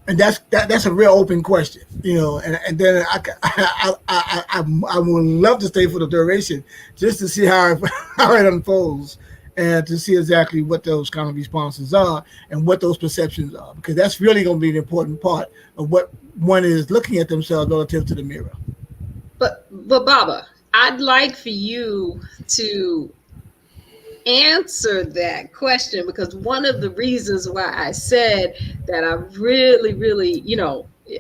And that's a real open question, And then I would love to stay for the duration just to see how it unfolds, and to see exactly what those kind of responses are and what those perceptions are, because that's really going to be an important part of what one is looking at themselves relative to the mirror. But Baba, I'd like for you to answer that question, because one of the reasons why I said that I really, really,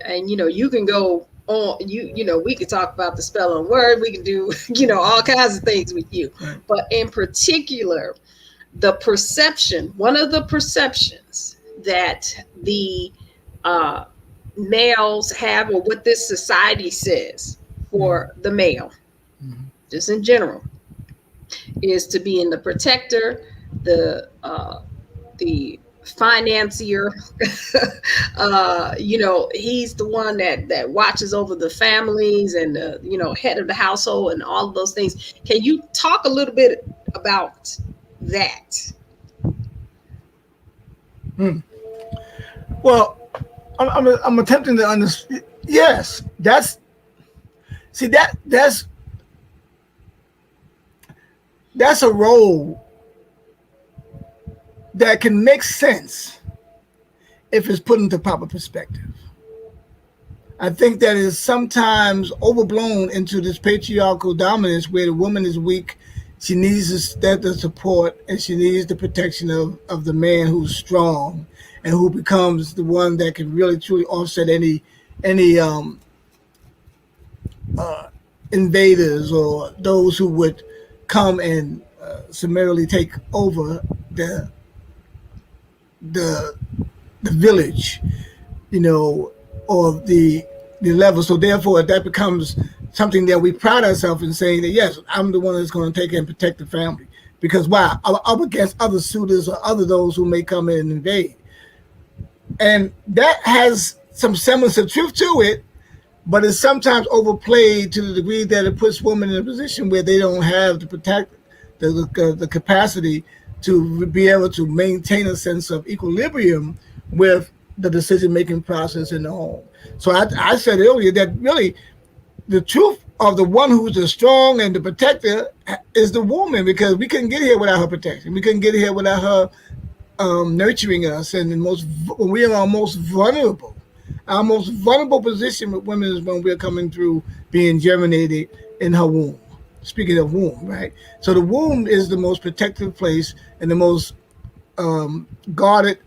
and you can go on, we could talk about the spell on word, we can do, all kinds of things with you. Right. But in particular, the perception, one of the perceptions that the males have, or what this society says for the male, just in general, is to be in the protector, the financier. He's the one that watches over the families and head of the household and all of those things. Can you talk a little bit about that? Well, I'm attempting to understand. Yes, that's a role that can make sense if it's put into proper perspective. I think that is sometimes overblown into this patriarchal dominance where the woman is weak. She needs the support and she needs the protection of the man who's strong and who becomes the one that can really truly offset any invaders or those who would come and summarily take over the village, or the level. So therefore, that becomes something that we pride ourselves in saying that, yes, I'm the one that's going to take and protect the family. Because why? I'm up against other suitors or other those who may come in and invade. And that has some semblance of truth to it, but it's sometimes overplayed to the degree that it puts women in a position where they don't have to protect the capacity to be able to maintain a sense of equilibrium with the decision-making process in the home. So I said earlier that really the truth of the one who's the strong and the protector is the woman, because we couldn't get here without her protection. We couldn't get here without her nurturing us. And when we are our most vulnerable position with women is when we're coming through being germinated in her womb. Speaking of womb, right? So the womb is the most protective place and the most guarded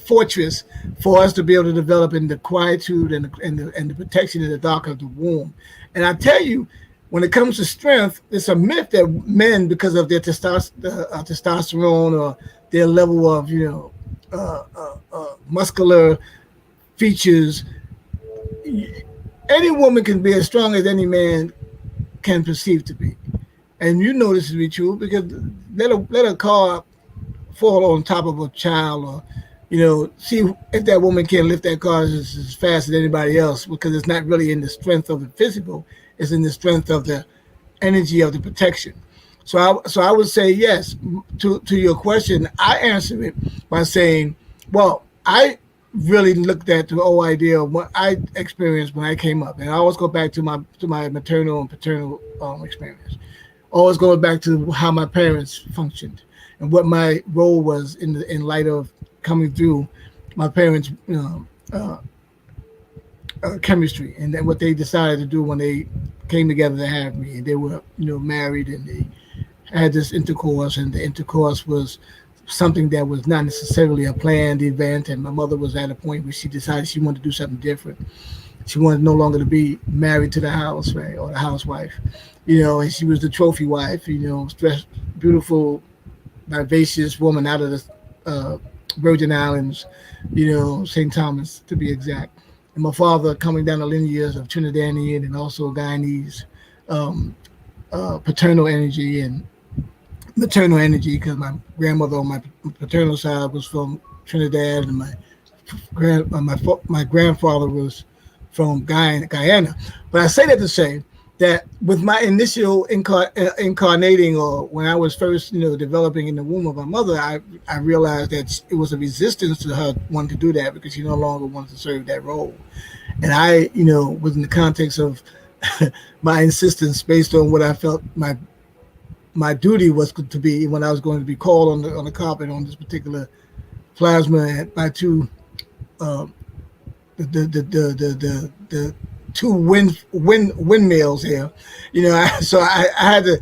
fortress for us to be able to develop in the quietude and the protection in the dark of the womb. And I tell you, when it comes to strength, it's a myth that men, because of their testosterone or their level of muscular features, any woman can be as strong as any man can perceive to be. And you know this to be true because let a car fall on top of a child, or see if that woman can lift that car as fast as anybody else, because it's not really in the strength of the physical, it's in the strength of the energy of the protection. So I would say yes to your question. I answer it by saying, well, I really looked at the whole idea of what I experienced when I came up, and I always go back to my maternal and paternal experience. Always going back to how my parents functioned and what my role was in light of coming through my parents' chemistry, and then what they decided to do when they came together to have me. And they were married, and they had this intercourse, and the intercourse was something that was not necessarily a planned event. And my mother was at a point where she decided she wanted to do something different. She wanted no longer to be married to the house, right, or the housewife, and she was the trophy wife, stressed, beautiful, vivacious woman out of the Virgin Islands, St. Thomas to be exact. And my father coming down the lineage of Trinidadian and also Guyanese paternal energy and maternal energy, because my grandmother on my paternal side was from Trinidad, and my grandfather was from Guyana. But I say that to say that with my initial incarnating, or when I was first, developing in the womb of my mother, I realized that it was a resistance to her wanting to do that because she no longer wanted to serve that role. And I, was in the context of my insistence based on what I felt my duty was to be when I was going to be called on the carpet on this particular plasma by two the two windmills here, so I had to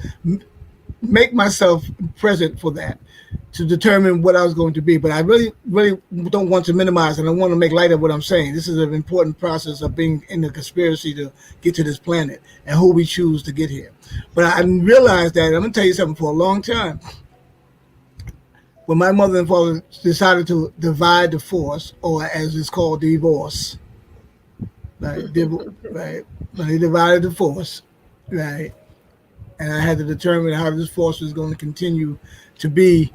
make myself present for that to determine what I was going to be. But I really don't want to minimize, and I want to make light of what I'm saying. This is an important process of being in the conspiracy to get to this planet and who we choose to get here. But I realized that, I'm going to tell you something, for a long time, when my mother and father decided to divide the force, or as it's called, divorce, right? Right. When they divided the force, right, and I had to determine how this force was going to continue to be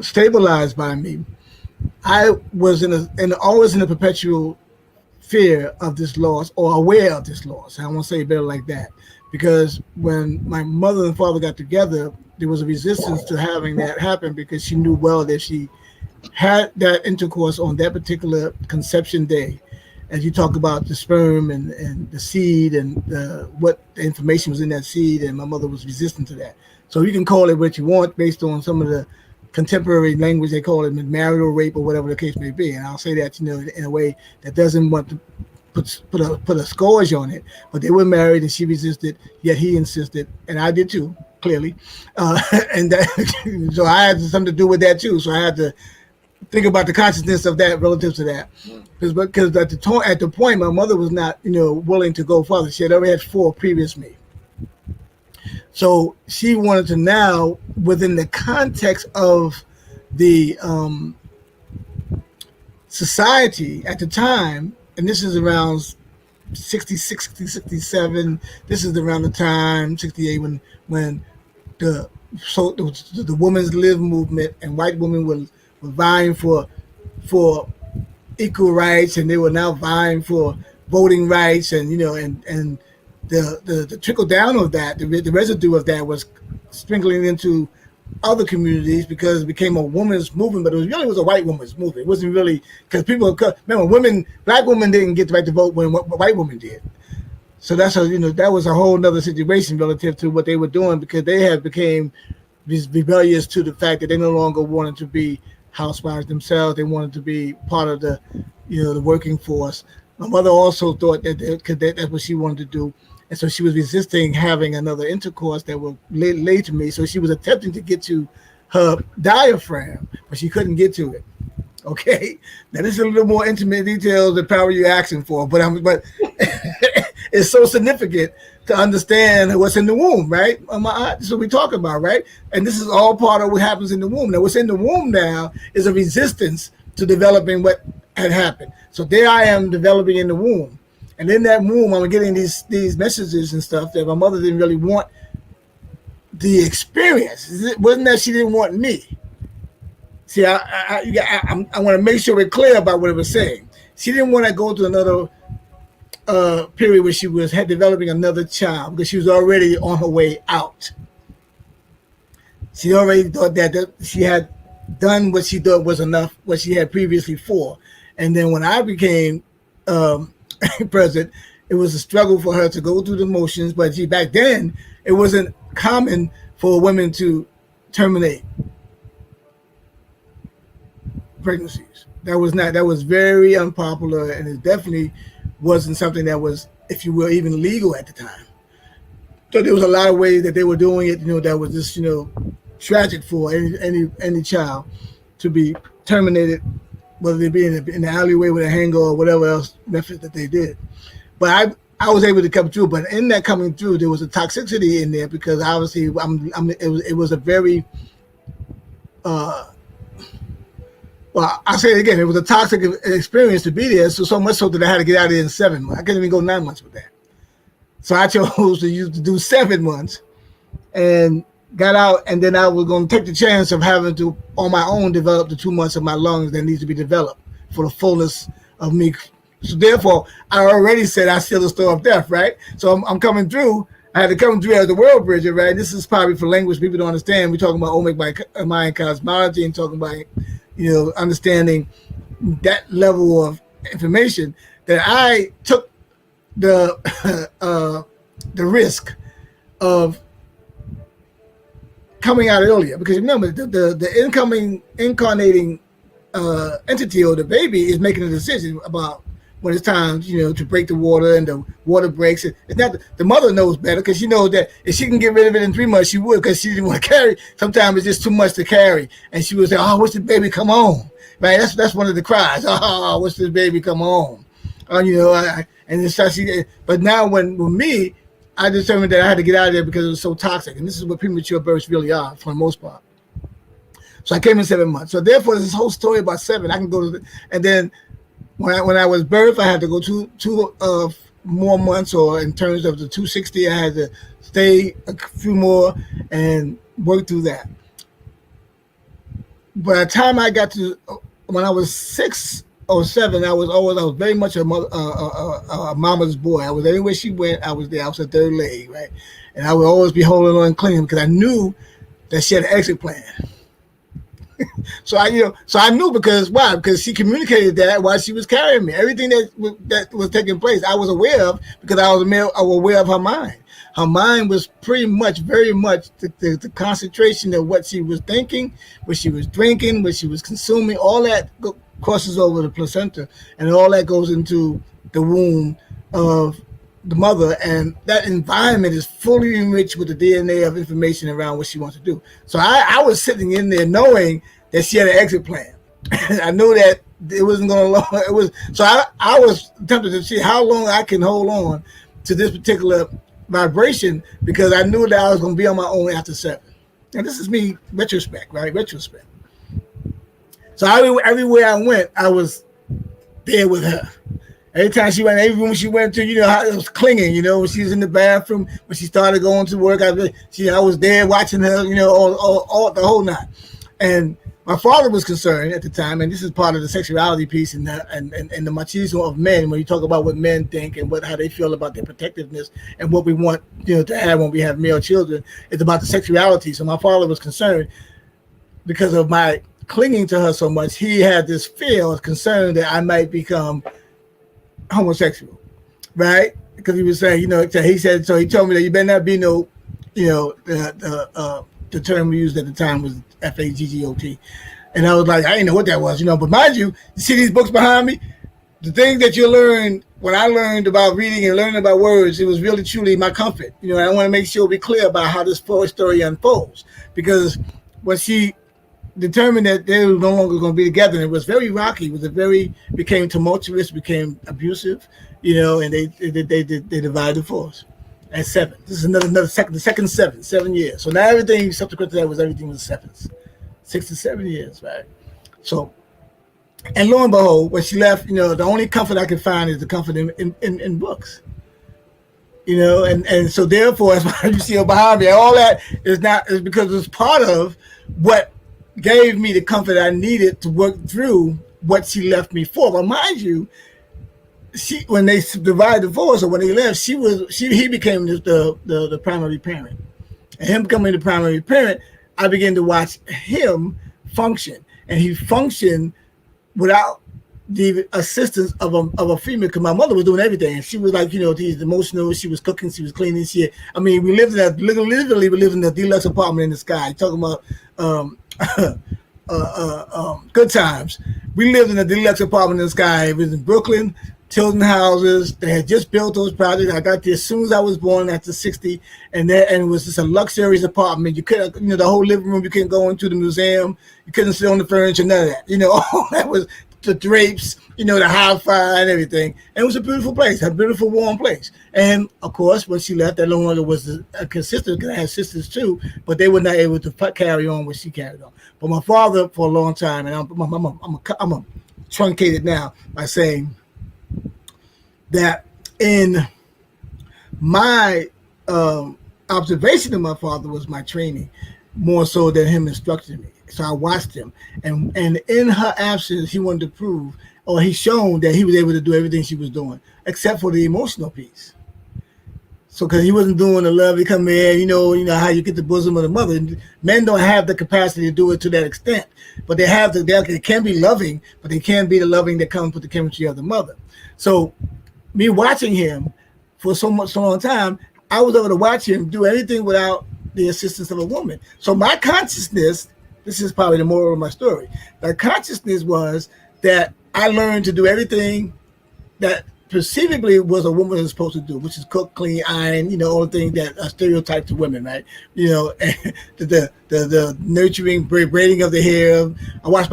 stabilized by me. I was always in a perpetual fear of this loss, or aware of this loss. I won't say it better like that, because when my mother and father got together, there was a resistance to having that happen, because she knew well that she had that intercourse on that particular conception day, as you talk about the sperm and the seed and what the information was in that seed, and my mother was resistant to that. So you can call it what you want based on some of the contemporary language. They call it marital rape or whatever the case may be. And I'll say that, in a way that doesn't want to put a scourge on it. But they were married and she resisted, yet he insisted, and I did too, clearly. And that, so I had something to do with that too. So I had to think about the consciousness of that relative to that, because at the point my mother was not willing to go further. She had already had 4 previous me, so she wanted to now, within the context of the society at the time, and this is around 66, 67. This is around the time 68 when the women's live movement and white women were vying for equal rights, and they were now vying for voting rights, and and the trickle down of that, the residue of that was sprinkling into other communities, because it became a women's movement, but it was a white women's movement. It wasn't really, because remember, black women didn't get the right to vote when white women did. So that's that was a whole nother situation relative to what they were doing, because they had became rebellious to the fact that they no longer wanted to be housewives themselves. They wanted to be part of the the working force. My mother also thought that that's what she wanted to do, and so she was resisting having another intercourse that would lay to me. So she was attempting to get to her diaphragm, but she couldn't get to it. Okay, now this is a little more intimate details than probably you're asking for, but it's so significant to understand what's in the womb, right? This is what we talk about, right? And this is all part of what happens in the womb. Now, what's in the womb now is a resistance to developing what had happened. So there I am developing in the womb. And in that womb, I'm getting these messages and stuff that my mother didn't really want the experience. It wasn't that she didn't want me. See, I want to make sure we're clear about what it was saying. She didn't want to go to another period where she was developing another child, because she was already on her way out. She already thought that she had done what she thought was enough, what she had previously for. And then when I became president, it was a struggle for her to go through the motions. But back then, it wasn't common for women to terminate pregnancies. That was very unpopular, and it definitely wasn't something that was, if you will, even legal at the time. So there was a lot of ways that they were doing it, that was just, tragic for any child to be terminated, whether they be in the alleyway with a hanger or whatever else method that they did. But I was able to come through. But in that coming through, there was a toxicity in there, because obviously it was a very well, I'll say it again. It was a toxic experience to be there, so much so that I had to get out of there in 7 months. I couldn't even go 9 months with that. So I chose to do 7 months and got out, and then I was going to take the chance of having to, on my own, develop the 2 months of my lungs that needs to be developed for the fullness of me. So therefore, I already said I seal the store of death, right? So I'm coming through. I had to come through as the world bridger, right? This is probably for language people don't understand. We're talking about Olmec Mayan cosmology and talking about understanding that level of information, that I took the risk of coming out earlier, because remember the incarnating entity or the baby is making a decision about when it's time, to break the water, and the water breaks. It's not the mother knows better, because she knows that if she can get rid of it in 3 months, she would, because she didn't want to carry. Sometimes it's just too much to carry, and she would say, "Oh, what's the baby come on?" Right? That's one of the cries. "Oh, what's this baby come on?" And it's such. But now with me, I determined that I had to get out of there because it was so toxic, and this is what premature births really are for the most part. So I came in 7 months. So therefore, this whole story about 7, I can go to, and then. When I was birthed, I had to go two more months, or in terms of the 260, I had to stay a few more and work through that. By the time I got to, when I was 6 or 7, I was very much a mama's boy. I was anywhere she went, I was there. I was a third leg, right? And I would always be holding on and clinging, because I knew that she had an exit plan. So I knew because why? Because she communicated that while she was carrying me. Everything that was taking place, I was aware of because I was aware of her mind. Her mind was pretty much, very much the concentration of what she was thinking, what she was drinking, what she was consuming. All that crosses over the placenta, and all that goes into the womb of the mother, and that environment is fully enriched with the DNA of information around what she wants to do. So I was sitting in there knowing that she had an exit plan. I knew that it wasn't going to long. It was so I was tempted to see how long I can hold on to this particular vibration because I knew that I was going to be on my own after 7. And this is me retrospect, right? Retrospect. So everywhere I went, I was there with her. Every time she went, every room she went to, how it was clinging, when she was in the bathroom, when she started going to work, I was there watching her, all the whole night. And my father was concerned at the time, and this is part of the sexuality piece and the machismo of men, when you talk about what men think and how they feel about their protectiveness and what we want, to have when we have male children. It's about the sexuality. So my father was concerned because of my clinging to her so much. He had this fear or concern that I might become homosexual, right? Because he was saying, he said, so he told me that you better not be no, the term we used at the time was FAGGOT. And I was like, I didn't know what that was, but mind you see these books behind me, the things that you learn, when I learned about reading and learning about words, it was really truly my comfort. I want to make sure we're clear about how this story unfolds, because when she determined that they were no longer going to be together, and it was very rocky. It was became tumultuous, became abusive, and they divided the force at 7. This is the second 7 years. So now everything subsequent to that was 7s, 6 to 7 years, right? So, and lo and behold, when she left, the only comfort I could find is the comfort in books. And so therefore, as you see behind me, all that is because it's part of what gave me the comfort I needed to work through what she left me for. But mind you, when they divided the divorce, or when they left, he became the primary parent. And him becoming the primary parent, I began to watch him function, and he functioned without the assistance of a female, because my mother was doing everything. And she was like, she's emotional. She was cooking. She was cleaning. We lived in a deluxe apartment in the sky. Talking about good times. We lived in a deluxe apartment in the sky. It was in Brooklyn, Tilden houses. They had just built those projects. I got there as soon as I was born, after 60, and it was just a luxurious apartment. You couldn't, the whole living room. You couldn't go into the museum. You couldn't sit on the furniture. None of that. All that was the drapes. The hi-fi and everything. And it was a beautiful place, a beautiful, warm place. And of course, when she left, that no longer was consistent, because I had sisters too, but they were not able to carry on what she carried on. But my father, for a long time, and I'm truncated now by saying that in my observation of my father was my training, more so than him instructing me. So I watched him, and in her absence, he wanted to prove, or he shown that he was able to do everything she was doing, except for the emotional piece. So, because he wasn't doing the love, he come in, you know how you get the bosom of the mother. Men don't have the capacity to do it to that extent, but they can be loving, but they can't be the loving that comes with the chemistry of the mother. So, me watching him for so long time, I was able to watch him do anything without the assistance of a woman. So my consciousness, this is probably the moral of my story, my consciousness was that I learned to do everything that perceivably was a woman was supposed to do, which is cook, clean, iron, all the things that are stereotyped to women, right? The nurturing, braiding of the hair. I watched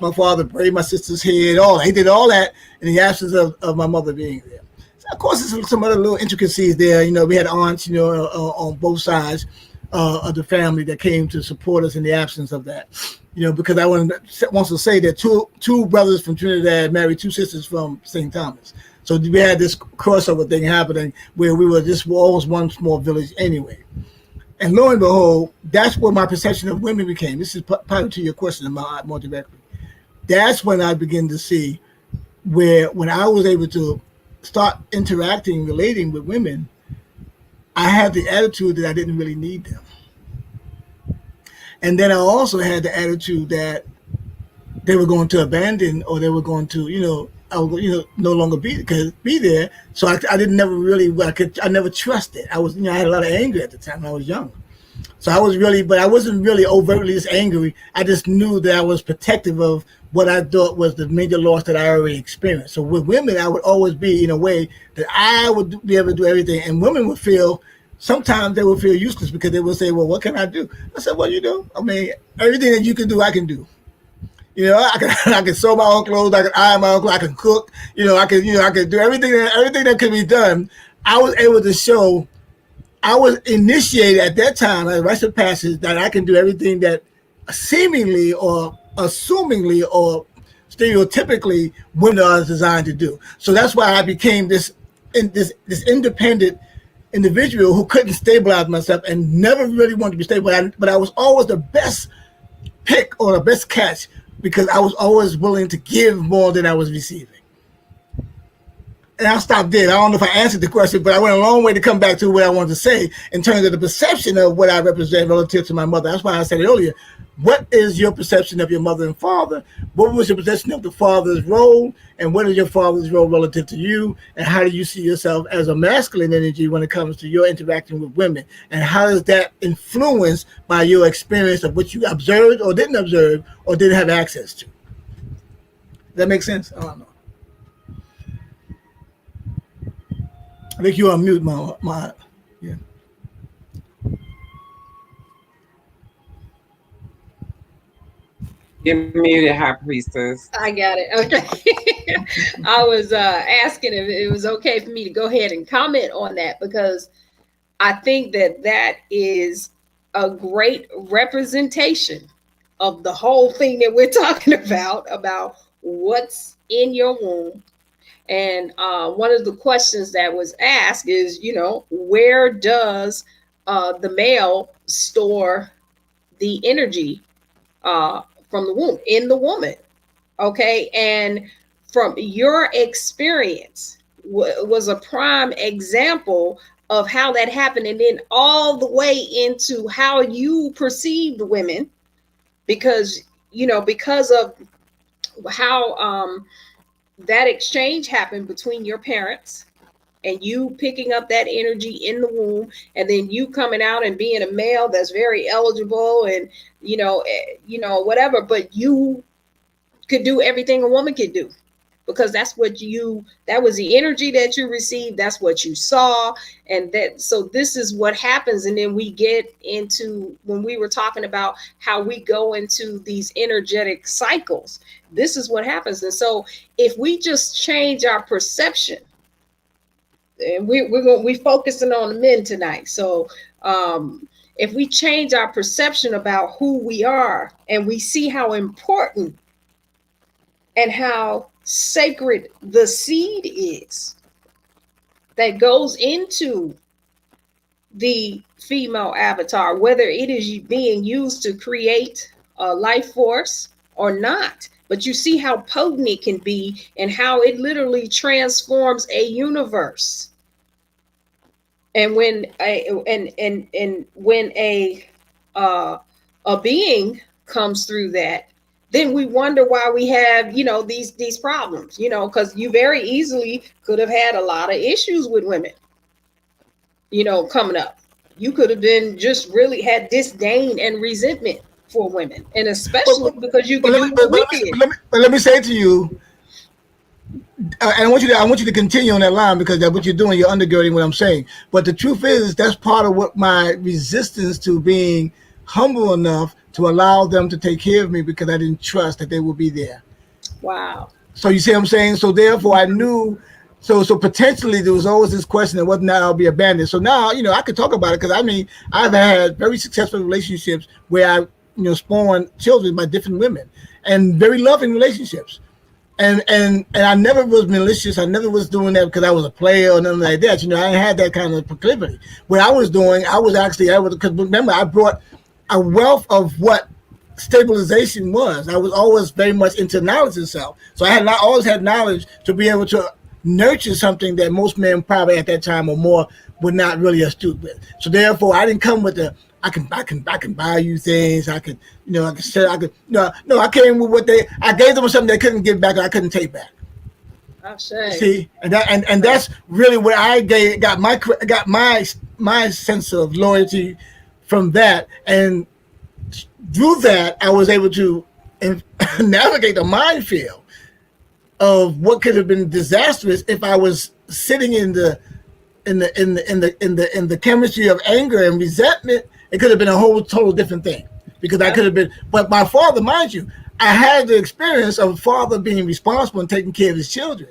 my father braid my sister's hair, all that. He did all that in the absence of my mother being there. So of course, there's some other little intricacies there. We had aunts, on both sides of the family that came to support us in the absence of that. Because I want to say that two brothers from Trinidad married two sisters from St. Thomas. So we had this crossover thing happening where we were always one small village anyway. And lo and behold, that's where my perception of women became. This is part to your question more directly. That's when I began to see when I was able to start interacting, relating with women, I had the attitude that I didn't really need them. And then I also had the attitude that they were going to abandon, or they were going to, I would, no longer be there. So I didn't never really, I never trusted. I was, I had a lot of anger at the time. I was young. So I was really, but I wasn't really overtly just angry. I just knew that I was protective of what I thought was the major loss that I already experienced. So with women, I would always be in a way that I would be able to do everything. And women would feel, sometimes they would feel useless because they would say, well, what can I do? I said, well, I mean, everything that you can do, I can do. I can sew my own clothes, I can iron my own clothes, I can cook, I can do everything that can be done. I was able to show, I was initiated at that time as rite of passage that I can do everything that seemingly or assumingly or stereotypically women are designed to do. So that's why I became this independent individual who couldn't stabilize myself and never really wanted to be stable. But I was always the best pick or the best catch because I was always willing to give more than I was receiving. And I'll stop there. I don't know if I answered the question, but I went a long way to come back to what I wanted to say in terms of the perception of what I represent relative to my mother. That's why I said it earlier. What is your perception of your mother and father? What was your perception of the father's role? And what is your father's role relative to you? And how do you see yourself as a masculine energy when it comes to your interaction with women? And how is that influenced by your experience of what you observed or didn't observe or didn't have access to? Does that make sense? I don't know. I think you're on mute, yeah. You're muted, High Priestess. I got it. Okay. I was asking if it was okay for me to go ahead and comment on that, because I think that is a great representation of the whole thing that we're talking about what's in your womb. And one of the questions that was asked is, where does the male store the energy from the womb, in the woman? Okay. And from your experience was a prime example of how that happened. And then all the way into how you perceived women, because of how that exchange happened between your parents and you picking up that energy in the womb, and then you coming out and being a male that's very eligible and whatever, but you could do everything a woman could do, because that was the energy that you received, that's what you saw. And so this is what happens. And then we get into, when we were talking about how we go into these energetic cycles, this is what happens. And so if we just change our perception, and we focusing on the men tonight. So if we change our perception about who we are, and we see how important and how sacred the seed is that goes into the female avatar, whether it is being used to create a life force or not, but you see how potent it can be and how it literally transforms a universe. And when a being comes through that, then we wonder why we have, these problems, because you very easily could have had a lot of issues with women, coming up. You could have been just really had disdain and resentment for women, and especially because you can do what we did. Let me say to you, I want you to continue on that line, because that's what you're doing. You're undergirding what I'm saying. But the truth is, that's part of what my resistance to being humble enough to allow them to take care of me, because I didn't trust that they would be there. Wow. So you see what I'm saying? So therefore I knew, so potentially there was always this question of whether or not I'll be abandoned. So now, I could talk about it, because I've had very successful relationships where I, spawned children by different women, and very loving relationships. And I never was malicious. I never was doing that because I was a player or nothing like that. I didn't have that kind of proclivity. What I was doing, I was actually able to, because remember, I brought a wealth of what stabilization was. I was always very much into knowledge itself. So I always had knowledge to be able to nurture something that most men probably at that time or more were not really astute with. So therefore, I didn't come with I can buy you things. I can, I can say, no, I came with I gave them something they couldn't give back, or I couldn't take back. See, and that's really where I got my sense of loyalty from that, and through that I was able to navigate the minefield of what could have been disastrous if I was sitting in the chemistry of anger and resentment. It could have been a whole total different thing, because I could have been. But my father, mind you, I had the experience of a father being responsible and taking care of his children.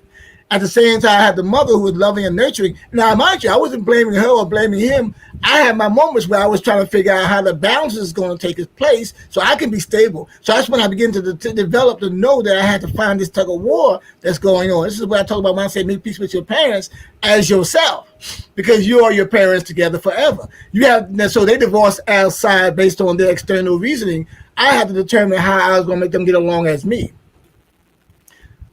At the same time, I had the mother who was loving and nurturing. Now, mind you, I wasn't blaming her or blaming him. I had my moments where I was trying to figure out how the balance is going to take its place so I can be stable. So that's when I began to develop to know that I had to find this tug of war that's going on. This is what I talk about when I say make peace with your parents as yourself, because you are your parents together forever. So they divorced outside based on their external reasoning. I had to determine how I was going to make them get along as me.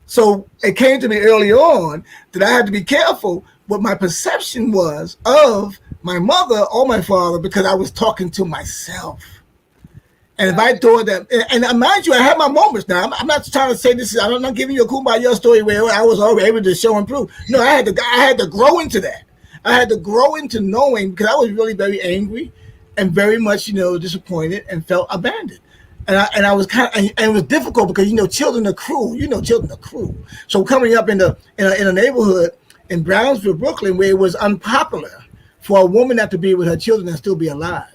So it came to me early on that I had to be careful what my perception was of my mother or my father, because I was talking to myself. And if I thought that, and mind you, I had my moments. Now, I'm not trying to say this. I'm not giving you a kumbaya story where I was already able to show and prove. No, I had to grow into that. I had to grow into knowing, because I was really very angry and very much, disappointed and felt abandoned. And I was and it was difficult because children are cruel. Children are cruel. So coming up in a neighborhood in Brownsville, Brooklyn, where it was unpopular for a woman not to be with her children and still be alive.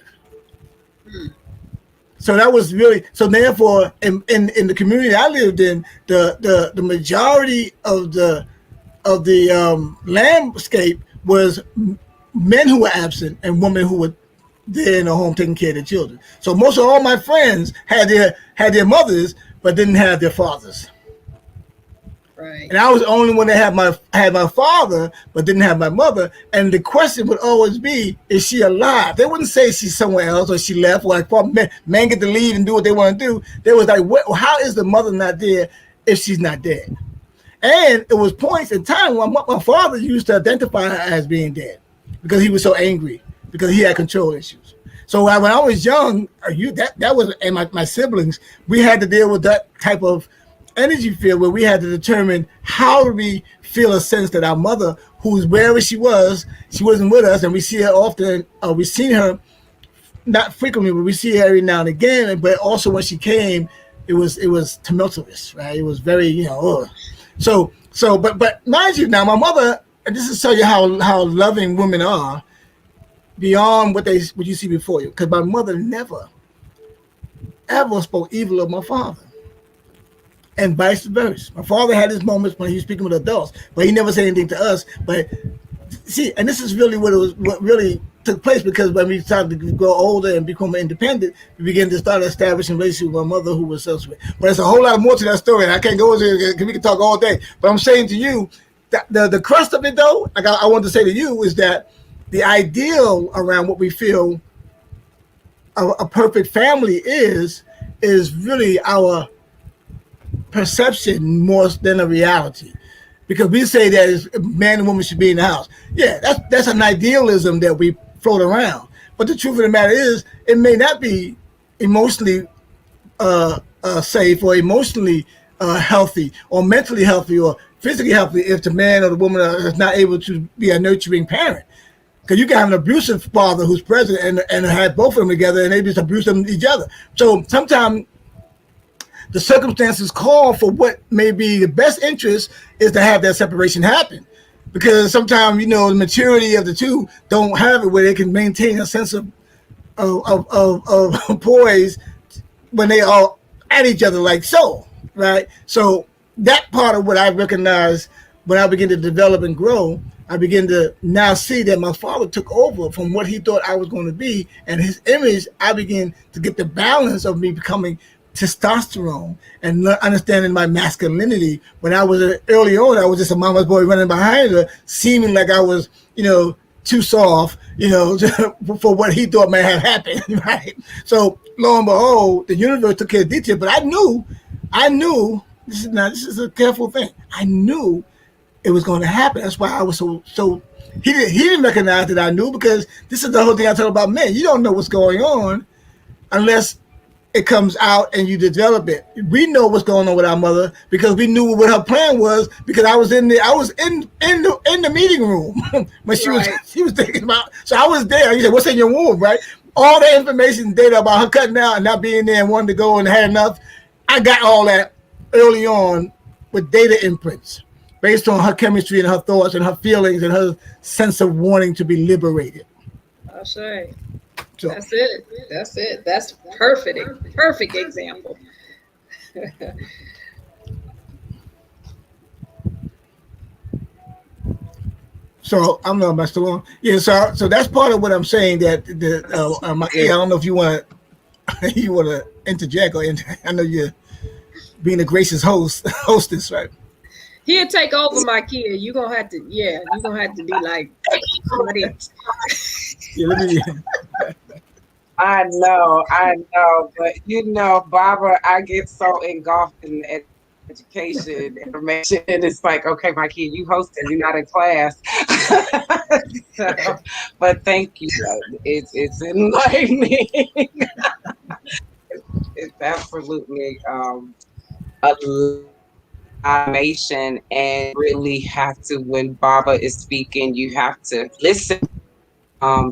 So that was really, so therefore in the community I lived in, the majority of the landscape was men who were absent and women who were there in the home taking care of their children. So most of all my friends had their mothers but didn't have their fathers. Right. And I was the only one that had my father but didn't have my mother. And the question would always be, is she alive? They wouldn't say she's somewhere else or she left. Or like men get to leave and do what they want to do. They was like, how is the mother not there if she's not dead? And it was points in time when my father used to identify her as being dead because he was so angry, because he had control issues. So when I was young, that was, and my siblings, we had to deal with that type of energy field where we had to determine how do we feel a sense that our mother, who's wherever she wasn't with us, and we see her often. We've seen her not frequently, but we see her every now and again. But also when she came, it was tumultuous, right? It was very, So, but mind you, now my mother, and this is to tell you how loving women are, beyond what you see before you, because my mother never, ever spoke evil of my father, and vice versa. My father had his moments when he was speaking with adults, but he never said anything to us. But see, and this is really what really took place, because when we started to grow older and become independent, we began to start establishing relationships with my mother, who was self-aware. But there's a whole lot more to that story, and I can't go into it because we can talk all day. But I'm saying to you that the crust of it, though, like I want to say to you, is that the ideal around what we feel a perfect family is really our perception more than a reality. Because we say that man and woman should be in the house. Yeah, that's an idealism that we float around. But the truth of the matter is, it may not be emotionally safe or emotionally healthy or mentally healthy or physically healthy if the man or the woman is not able to be a nurturing parent. Because you can have an abusive father who's present and have both of them together, and they just abuse them each other. So sometimes the circumstances call for what may be the best interest is to have that separation happen. Because sometimes, the maturity of the two don't have it where they can maintain a sense of poise when they are at each other like so, right? So that part of what I recognize when I begin to develop and grow, I begin to now see that my father took over from what he thought I was going to be, and his image, I begin to get the balance of me becoming testosterone and understanding my masculinity. When I was early on, I was just a mama's boy running behind her, seeming like I was, too soft, for what he thought may have happened, right? So lo and behold, the universe took care of detail, but I knew, this is a careful thing. I knew it was going to happen. That's why I was so. He didn't recognize that I knew, because this is the whole thing I talk about men. You don't know what's going on unless it comes out and you develop it. We know what's going on with our mother because we knew what her plan was, because I was in the meeting room when she was thinking about. So I was there. You said, "What's in your womb?" Right? All the information, data about her cutting out and not being there and wanting to go and had enough. I got all that early on with data imprints based on her chemistry and her thoughts and her feelings and her sense of wanting to be liberated. I'll say. So, That's it. That's it. That's perfect. Perfect example. so I'm not still on. Yeah. So that's part of what I'm saying. That I don't know if you want to interject or I know you're being a gracious hostess, right? He'll take over my kid. You're gonna have to be like somebody else. Yeah, let me. I know, but Barbara, I get so engulfed in education information, and it's like, okay, my kid, you hosting, you're not in class. So, but thank you. It's enlightening. It's absolutely a animation, and really have to, when Barbara is speaking, you have to listen.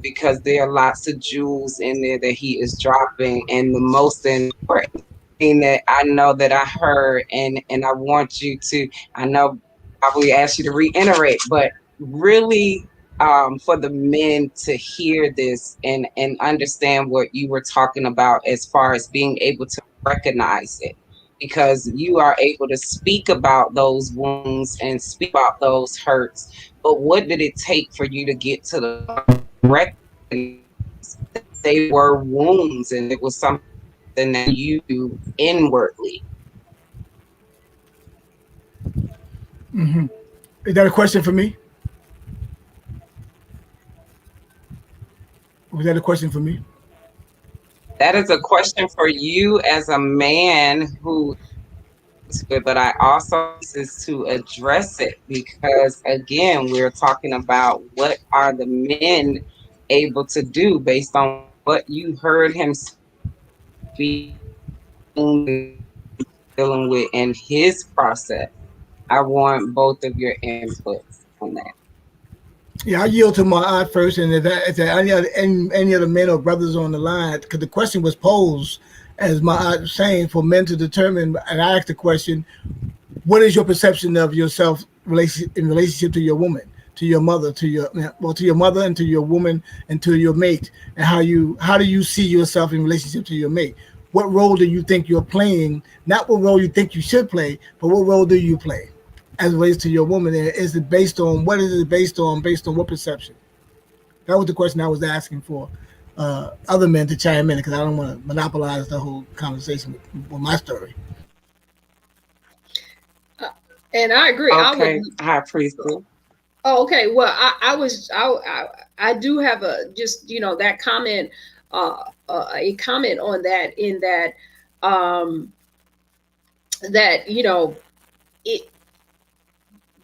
Because there are lots of jewels in there that he is dropping, and the most important thing that I know that I heard, and I want you to, I know I probably asked you to reiterate, but really for the men to hear this and understand what you were talking about as far as being able to recognize it, because you are able to speak about those wounds and speak about those hurts. But what did it take for you to get to the recognize that they were wounds and it was something that you do inwardly? Mm-hmm. Is that a question for me? Was that a question for me? That is a question for you as a man who, but I also is to address it, because again, we're talking about what are the men able to do based on what you heard him speak, dealing with in his process. I want both of your inputs on that. Yeah, I yield to my aunt first, and if any other men or brothers on the line, because the question was posed, as my aunt was saying, for men to determine. And I asked the question, what is your perception of yourself in relationship to your woman, to your mother, to your mother and to your woman and to your mate, and how do you see yourself in relationship to your mate? What role do you think you're playing? Not what role you think you should play, but what role do you play as it relates to your woman? And is it based on what is it based on? Based on what perception? That was the question I was asking for other men to chime in, because I don't want to monopolize the whole conversation with my story. And I agree. Okay, High Priest. Oh, okay. Well, I do have that comment, a comment on that, in that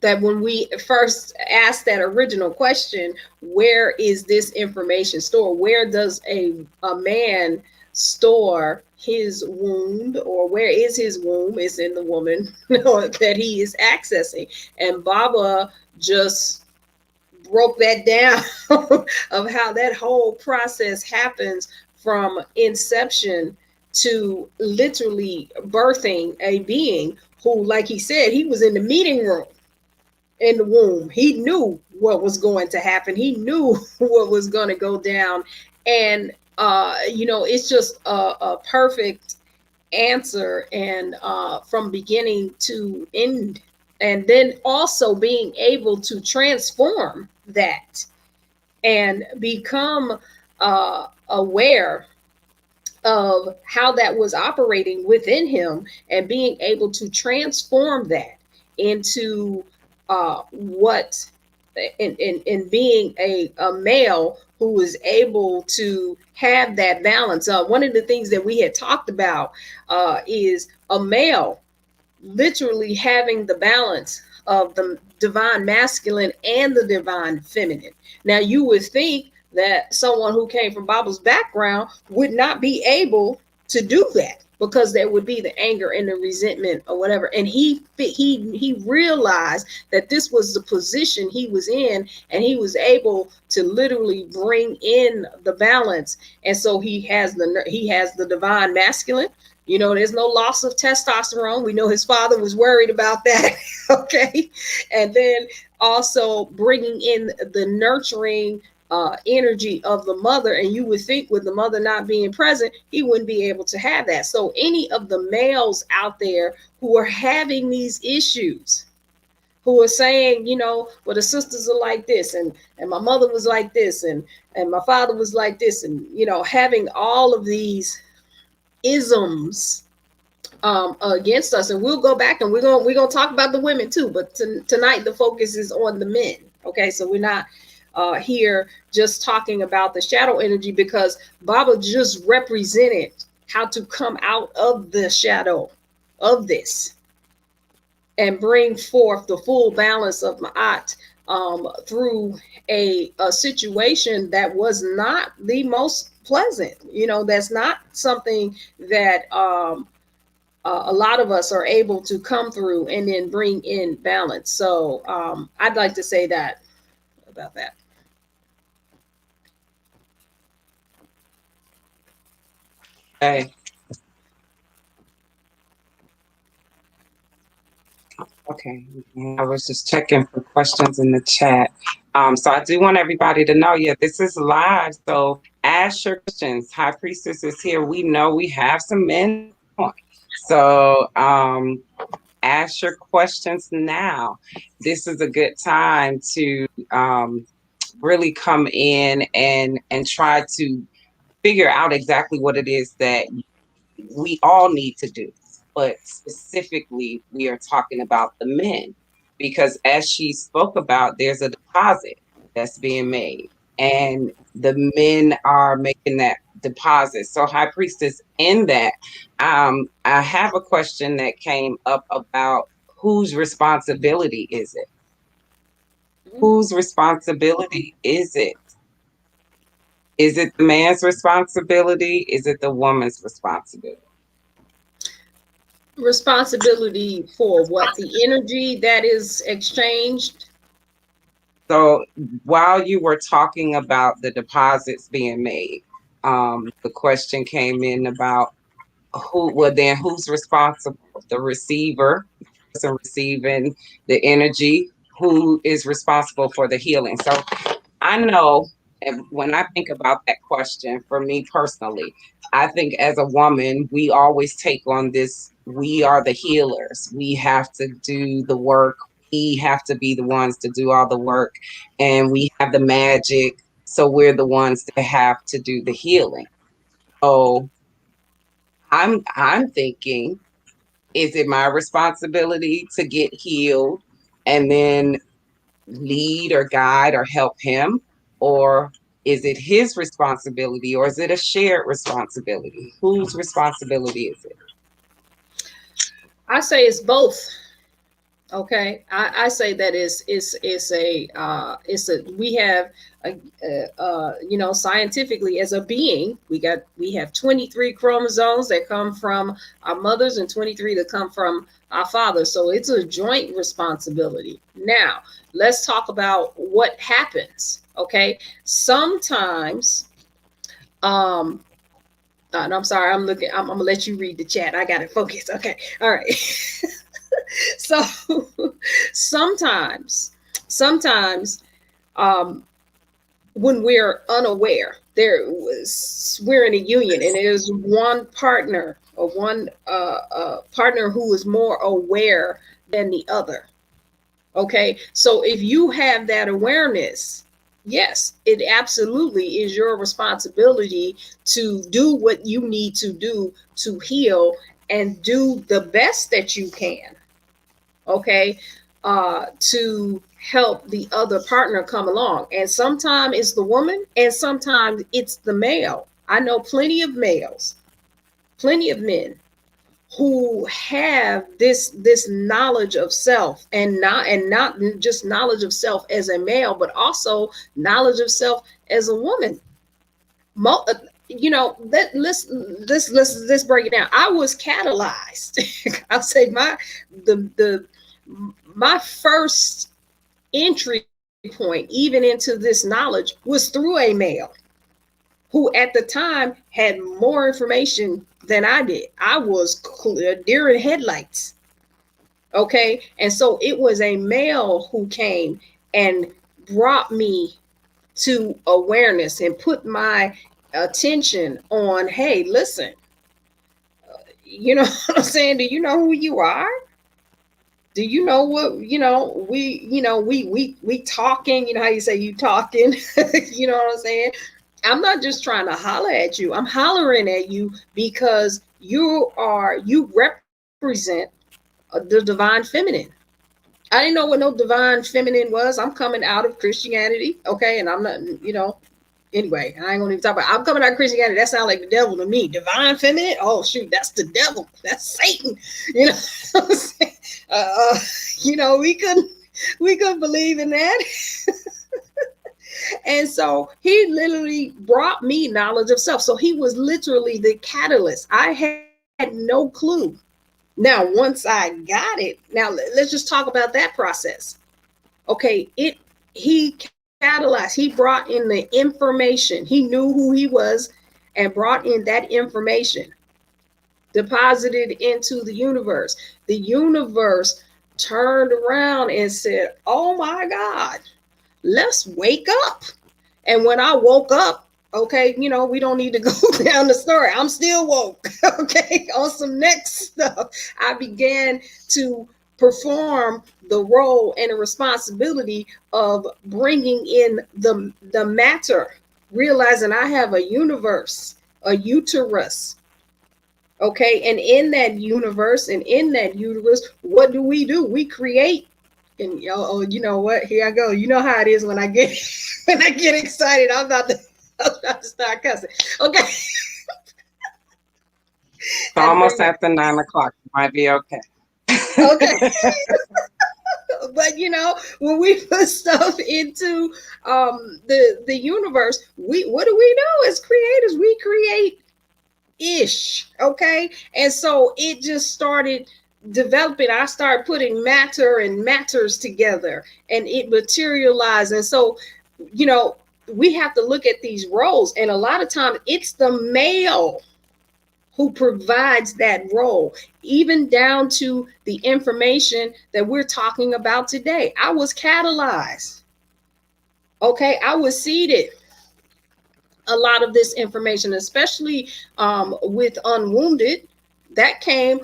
that when we first asked that original question, where is this information stored? Where does a man store his wound, or where is his womb? It's in the woman that he is accessing. And Baba just broke that down of how that whole process happens from inception to literally birthing a being who, like he said, he was in the meeting room in the womb. He knew what was going to happen. He knew what was going to go down. And it's just a perfect answer, and from beginning to end. And then also being able to transform that and become aware of how that was operating within him, and being able to transform that into what in being a male who is able to have that balance. One of the things that we had talked about is a male literally having the balance of the divine masculine and the divine feminine. Now, you would think that someone who came from Bible's background would not be able to do that, because there would be the anger and the resentment or whatever. And he realized that this was the position he was in, and he was able to literally bring in the balance. And so he has the divine masculine. You know, there's no loss of testosterone. We know his father was worried about that. Okay. And then also bringing in the nurturing energy of the mother. And you would think, with the mother not being present, he wouldn't be able to have that. So any of the males out there who are having these issues, who are saying, you know, well, the sisters are like this, and my mother was like this, and my father was like this, and, you know, having all of these isms against us. And we'll go back and we're gonna talk about the women too, but tonight the focus is on the men. Okay, so we're not here just talking about the shadow energy, because Baba just represented how to come out of the shadow of this and bring forth the full balance of Ma'at through a situation that was not the most pleasant. You know, that's not something that a lot of us are able to come through and then bring in balance. So I'd like to say that about that. Okay. Okay. I was just checking for questions in the chat. So I do want everybody to know, yeah, this is live. So ask your questions. High Priestess is here. We know we have some men on. So ask your questions now. This is a good time to really come in and try to figure out exactly what it is that we all need to do. But specifically, we are talking about the men, because as she spoke about, there's a deposit that's being made, and the men are making that deposit. So, High Priestess, in that, I have a question that came up about whose responsibility is it? Whose responsibility is it? Is it the man's responsibility? Is it the woman's responsibility? Responsibility for what? The energy that is exchanged? So while you were talking about the deposits being made, the question came in about who's responsible? The receiver, the person receiving the energy, who is responsible for the healing? So I know, and when I think about that question, for me personally, I think as a woman, we always take on this, we are the healers. We have to do the work. We have to be the ones to do all the work, and we have the magic. So we're the ones that have to do the healing. So I'm thinking, is it my responsibility to get healed and then lead or guide or help him? Or is it his responsibility, or is it a shared responsibility? Whose responsibility is it? I say it's both. Okay, I say that we have you know, scientifically, as a being, we have 23 chromosomes that come from our mothers and 23 that come from our fathers. So it's a joint responsibility. Now let's talk about what happens. Okay, sometimes and I'm sorry, I'm gonna let you read the chat. I gotta focus. Okay, all right. So sometimes when we're unaware, we're in a union and there's one partner or one partner who is more aware than the other. Okay, so if you have that awareness, yes, it absolutely is your responsibility to do what you need to do to heal and do the best that you can. Okay, to help the other partner come along. And sometimes it's the woman and sometimes it's the male. I know plenty of males, plenty of men who have this knowledge of self, and not just knowledge of self as a male, but also knowledge of self as a woman. You know, let's break it down. I was catalyzed. I'll say my first entry point even into this knowledge was through a male who at the time had more information than I did. I was deer in headlights. Okay. And so it was a male who came and brought me to awareness and put my attention on, hey, listen, you know what I'm saying? Do you know who you are? Do you know what, we talking, you know how you say you talking, you know what I'm saying? I'm not just trying to holler at you. I'm hollering at you because you represent the divine feminine. I didn't know what no divine feminine was. I'm coming out of Christianity. Okay. And I'm not, anyway, I ain't gonna even talk about, I'm coming out of Christianity. That sounds like the devil to me. Divine feminine. Oh shoot, that's the devil. That's Satan. You know what I'm saying? We couldn't believe in that. And so he literally brought me knowledge of self. So he was literally the catalyst. I had no clue. Now, once I got it, now let's just talk about that process. Okay, he catalyzed, he brought in the information. He knew who he was and brought in that information, deposited into the universe. The universe turned around and said, oh my God, let's wake up. And when I woke up, okay, we don't need to go down the story. I'm still woke, okay, on some next stuff. I began to perform the role and the responsibility of bringing in the matter, realizing I have a universe, a uterus, okay, and in that universe and in that uterus, what do? We create. And you know what? Here I go. You know how it is when I get excited. I'm about to start cussing. Okay. It's almost after 9 o'clock. You might be okay. Okay. But when we put stuff into the universe, what do we do as creators? We create ish. Okay. And so it just started developing. I started putting matter and matters together and it materialized. And so, we have to look at these roles. And a lot of times it's the male who provides that role, even down to the information that we're talking about today. I was catalyzed. Okay. I was seeded a lot of this information, especially with Unwounded, that came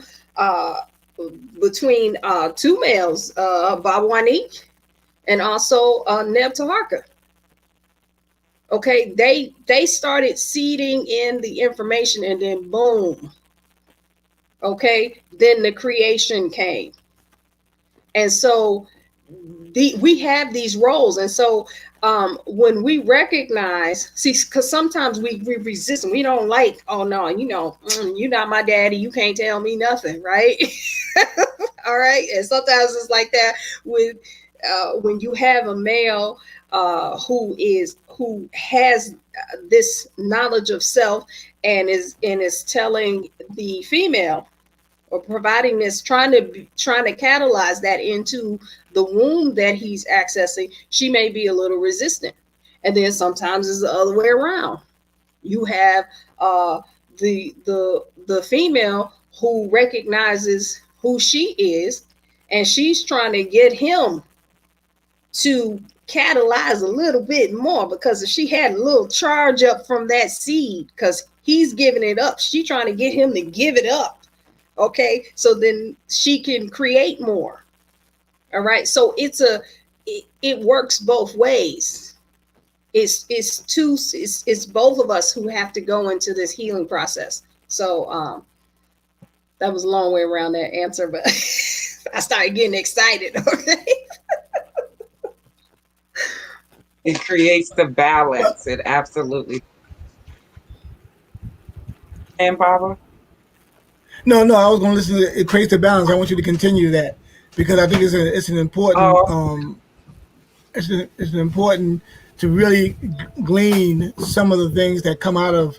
between two males, Bawani and also Neb Taharka. Okay, they started seeding in the information and then boom. Okay, then the creation came. And so we have these roles. And so when we recognize, because sometimes we resist and we don't like, oh no, you're not my daddy, you can't tell me nothing, right? All right. And sometimes it's like that with when you have a male who has this knowledge of self and is telling the female or providing this, trying to catalyze that into the womb that he's accessing, she may be a little resistant. And then sometimes it's the other way around. You have the female who recognizes who she is, and she's trying to get him to catalyze a little bit more, because if she had a little charge up from that seed, because he's giving it up, she's trying to get him to give it up. Okay, so then she can create more. All right, so it works both ways. It's both of us who have to go into this healing process. So that was a long way around that answer, but I started getting excited. Okay. It creates the balance. It absolutely. And Barbara? No, I was going to listen to it creates the balance. I want you to continue that because I think it's an important Oh, it's an important to really glean some of the things that come out of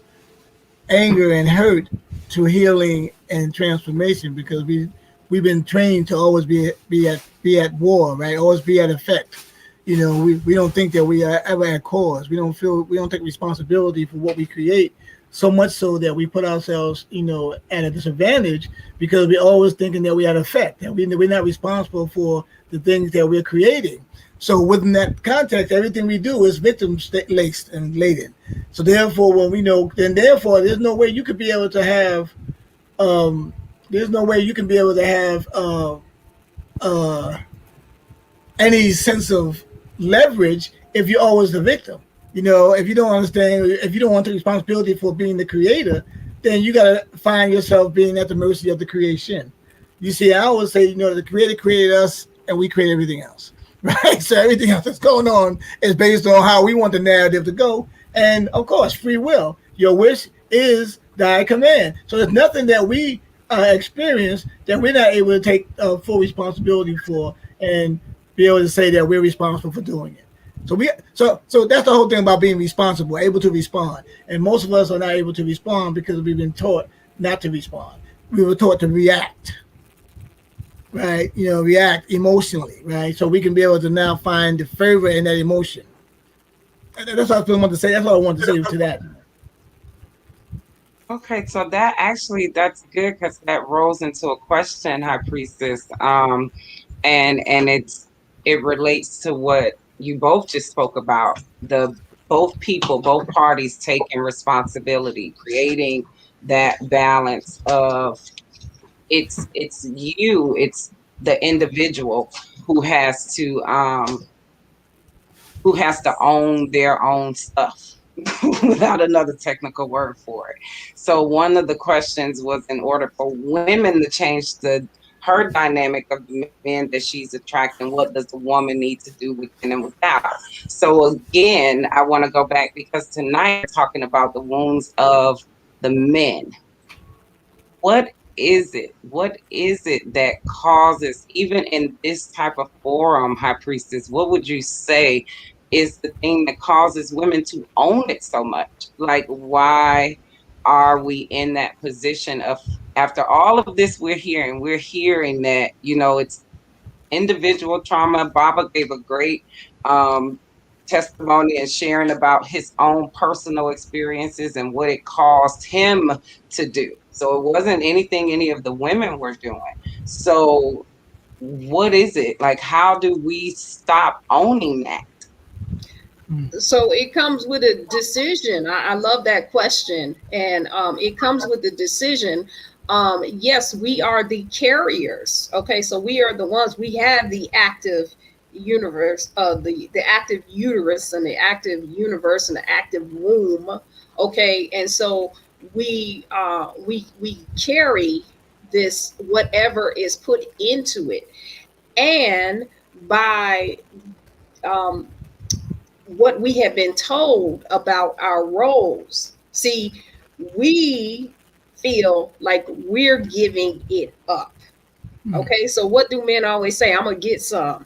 anger and hurt to healing and transformation because we've been trained to always be at war, right? Always be at effect. You know, we don't think that we are ever at cause. We don't take responsibility for what we create. So much so that we put ourselves, you know, at a disadvantage because we're always thinking that we are at effect, that we're not responsible for the things that we're creating. So within that context, everything we do is victim laced and laden. So therefore, when we know, then therefore, there's no way you could be able to have, there's no way you can be able to have uh, any sense of leverage if you're always the victim. You know, if you don't understand, if you don't want the responsibility for being the creator, then you got to find yourself being at the mercy of the creation. You see, I always say, you know, the creator created us and we create everything else, right? So everything else that's going on is based on how we want the narrative to go. And of course, free will. Your wish is thy command. So there's nothing that we experience that we're not able to take full responsibility for and be able to say that we're responsible for doing it. So that's the whole thing about being responsible, able to respond. And most of us are not able to respond because we've been taught not to respond. We were taught to react, right? You know, react emotionally, right? So we can be able to now find the fervor in that emotion. And that's what I wanted to say. That's all I wanted to say to that. okay. So that's good because that rolls into a question, High Priestess. And it relates to what you both just spoke about. Both parties taking responsibility, creating that balance of it's the individual who has to own their own stuff without another technical word for it. So one of the questions was, in order for women to change her dynamic of the men that she's attracting, what does the woman need to do within and without? So again, I want to go back because tonight we're talking about the wounds of the men. What is it? What is it that causes, even in this type of forum, High Priestess, what would you say is the thing that causes women to own it so much? Like, why are we in that position of, after all of this we're hearing that, you know, it's individual trauma. Baba gave a great testimony and sharing about his own personal experiences and what it caused him to do. So it wasn't anything any of the women were doing. So what is it? Like, how do we stop owning that? So it comes with a decision. I love that question. And it comes with the decision. Yes, we are the carriers. Okay, so we are the ones, we have the active universe, the active uterus and the active universe and the active womb. Okay, and so we carry this, whatever is put into it. And by what we have been told about our roles. See, we feel like we're giving it up. Okay, so what do men always say? I'm gonna get some.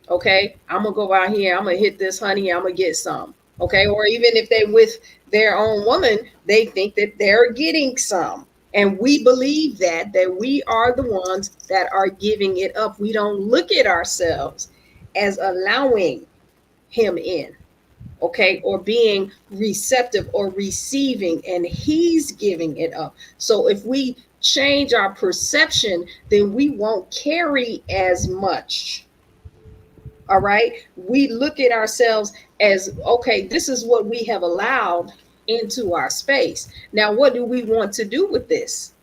Okay, I'm gonna go out here, I'm gonna hit this honey, I'm gonna get some. Okay, or even if they with their own woman, they think that they're getting some. And we believe that we are the ones that are giving it up. We don't look at ourselves as allowing him in, okay, or being receptive or receiving, and he's giving it up. So if we change our perception, then we won't carry as much. All right, we look at ourselves as, okay, this is what we have allowed into our space. Now what do we want to do with this?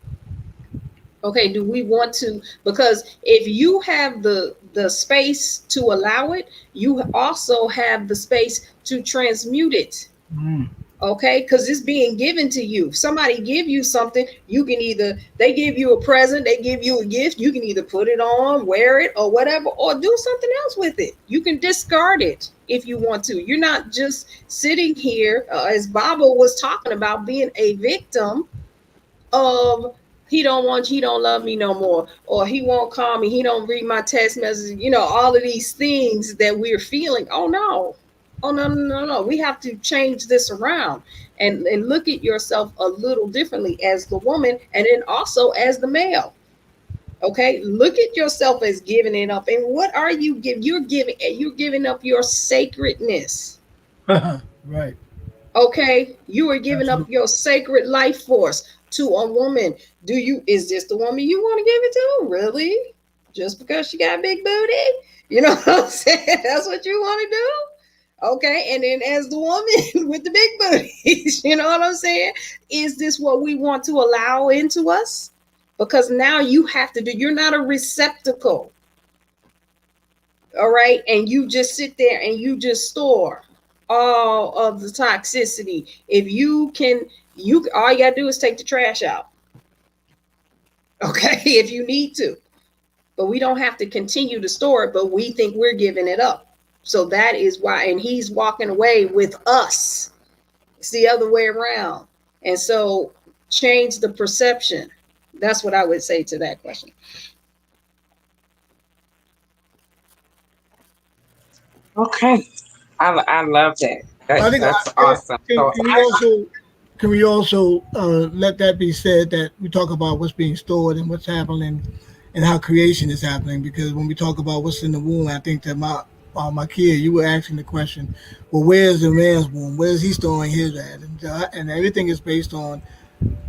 Okay, do we want to, because if you have the space to allow it, you also have the space to transmute it. Okay, because it's being given to you. If somebody give you something, you can either, they give you a present, they give you a gift, you can either put it on, wear it, or whatever, or do something else with it. You can discard it if you want to. You're not just sitting here, as Baba was talking about, being a victim of he don't love me no more, or he won't call me, he don't read my text message, all of these things that we're feeling. Oh no, no. We have to change this around and look at yourself a little differently as the woman, and then also as the male. Okay, look at yourself as giving it up. And what are you giving? You're giving up your sacredness. Right. Okay, you are giving up your sacred life force to a woman. Is this the woman you want to give it to? Really? Just because she got a big booty? You know what I'm saying? That's what you want to do? Okay, and then as the woman with the big booties, you know what I'm saying? Is this what we want to allow into us? Because now you're not a receptacle. All right, and you just sit there and you just store all of the toxicity. If you all you gotta do is take the trash out. Okay, if you need to. But we don't have to continue to store it, but we think we're giving it up. So that is why, and he's walking away with us. It's the other way around. And so change the perception. That's what I would say to that question. Okay. I love that. I think That's awesome. Can we also let that be said, that we talk about what's being stored and what's happening and how creation is happening? Because when we talk about what's in the womb, I think that my kid, you were asking the question, well, where's the man's womb? Where's he storing his at? And everything is based on,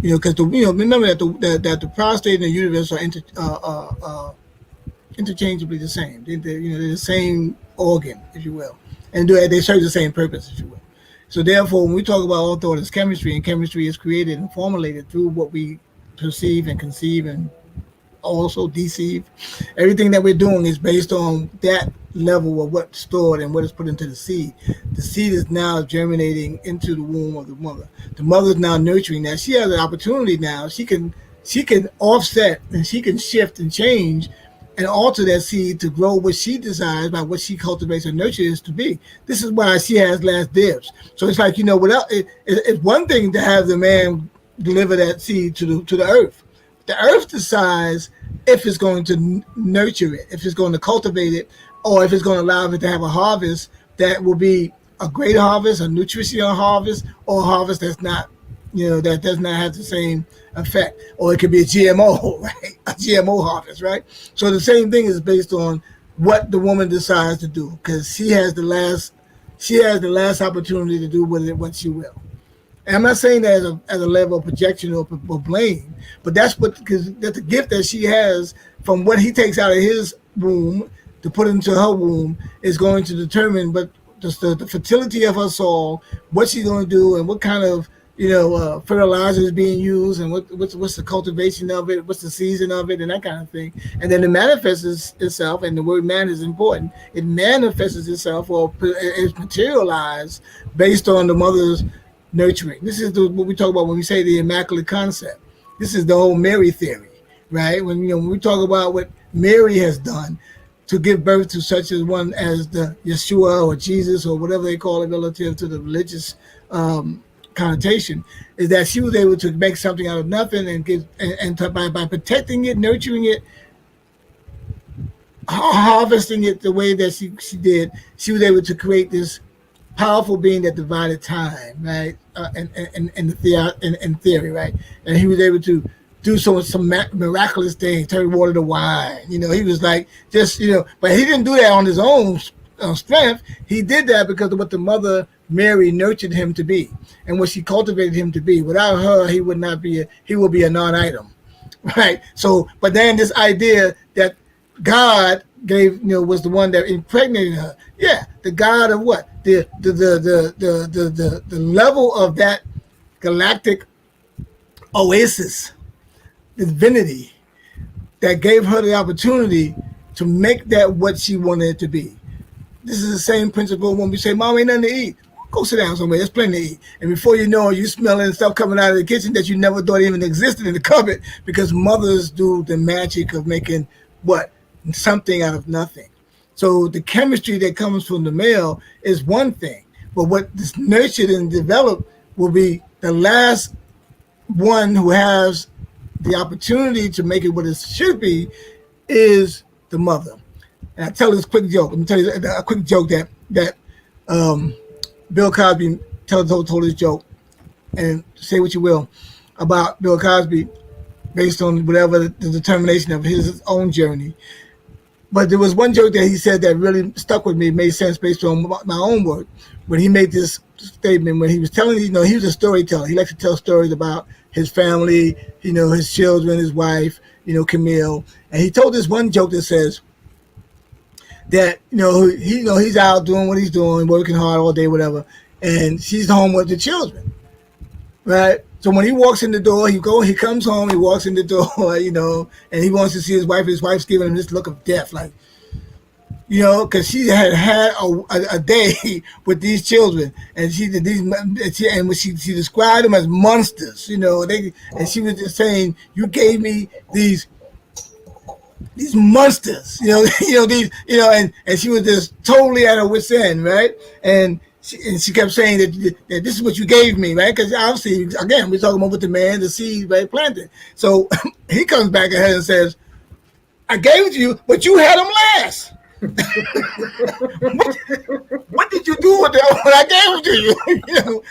because remember that the prostate and the uterus are interchangeably the same. They're the same organ, if you will, and they serve the same purpose, if you will. So therefore, when we talk about all thought is chemistry, and chemistry is created and formulated through what we perceive and conceive and also deceive, everything that we're doing is based on that level of what's stored and what is put into the seed. The seed is now germinating into the womb of the mother. The mother is now nurturing that. She has an opportunity now. She can offset and she can shift and change and alter that seed to grow what she desires by what she cultivates and nurtures to be. This is why she has last dibs. So it's like, it's one thing to have the man deliver that seed to the earth. The earth decides if it's going to nurture it, if it's going to cultivate it, or if it's going to allow it to have a harvest that will be a great harvest, a nutritional harvest, or a harvest that's not, that does not have the same effect. Or it could be a GMO, right? A GMO harvest, right? So the same thing is based on what the woman decides to do, because she has the last opportunity to do what she will. And I'm not saying that as a level of projection or blame, but that's the gift that she has from what he takes out of his womb to put into her womb is going to determine the fertility of her soul, what she's going to do, and what kind of fertilizer is being used, and what's the cultivation of it, what's the season of it, and that kind of thing. And then it manifests itself, and the word man is important. It manifests itself or is materialized based on the mother's nurturing. This is what we talk about when we say the immaculate concept. This is the whole Mary theory, right? When we talk about what Mary has done to give birth to such as one as the Yeshua or Jesus or whatever they call it relative to the religious connotation, is that she was able to make something out of nothing and by protecting it, nurturing it, harvesting it the way that she did, she was able to create this powerful being that divided time, right? In theory, right? And he was able to do some miraculous things, turn water to wine. He was like but he didn't do that on his own strength. He did that because of what the mother Mary nurtured him to be and what she cultivated him to be. Without her, he would be a non-item, right? So, but then this idea that God gave, was the one that impregnated her. Yeah, the God of what? The level of that galactic oasis, the divinity that gave her the opportunity to make that what she wanted it to be. This is the same principle when we say, Mom, ain't nothing to eat. Go sit down somewhere. There's plenty to eat. And before you know it, you smelling stuff coming out of the kitchen that you never thought even existed in the cupboard, because mothers do the magic of making what? Something out of nothing. So the chemistry that comes from the male is one thing, but what is nurtured and developed will be the last one who has the opportunity to make it what it should be is the mother. And I tell this quick joke. Let me tell you a quick joke that Bill Cosby told his joke, and say what you will about Bill Cosby based on whatever the determination of his own journey. But there was one joke that he said that really stuck with me, made sense based on my own work. When he made this statement, when he was telling, he was a storyteller. He likes to tell stories about his family, his children, his wife, Camille. And he told this one joke that says that, he's out doing what he's doing, working hard all day, whatever, and she's home with the children, right? So when he walks in the door, he comes home, he walks in the door, and he wants to see his wife. His wife's giving him this look of death, like, because she had a day with these children, and she described them as monsters, and she was just saying, "You gave me these monsters, and she was just totally at her wit's end, right? And she kept saying that this is what you gave me, right? Because obviously, again, we're talking about with the man, the seed, right, planted. So he comes back ahead and says, "I gave it to you, but you had them last." what did you do with that when I gave it to you?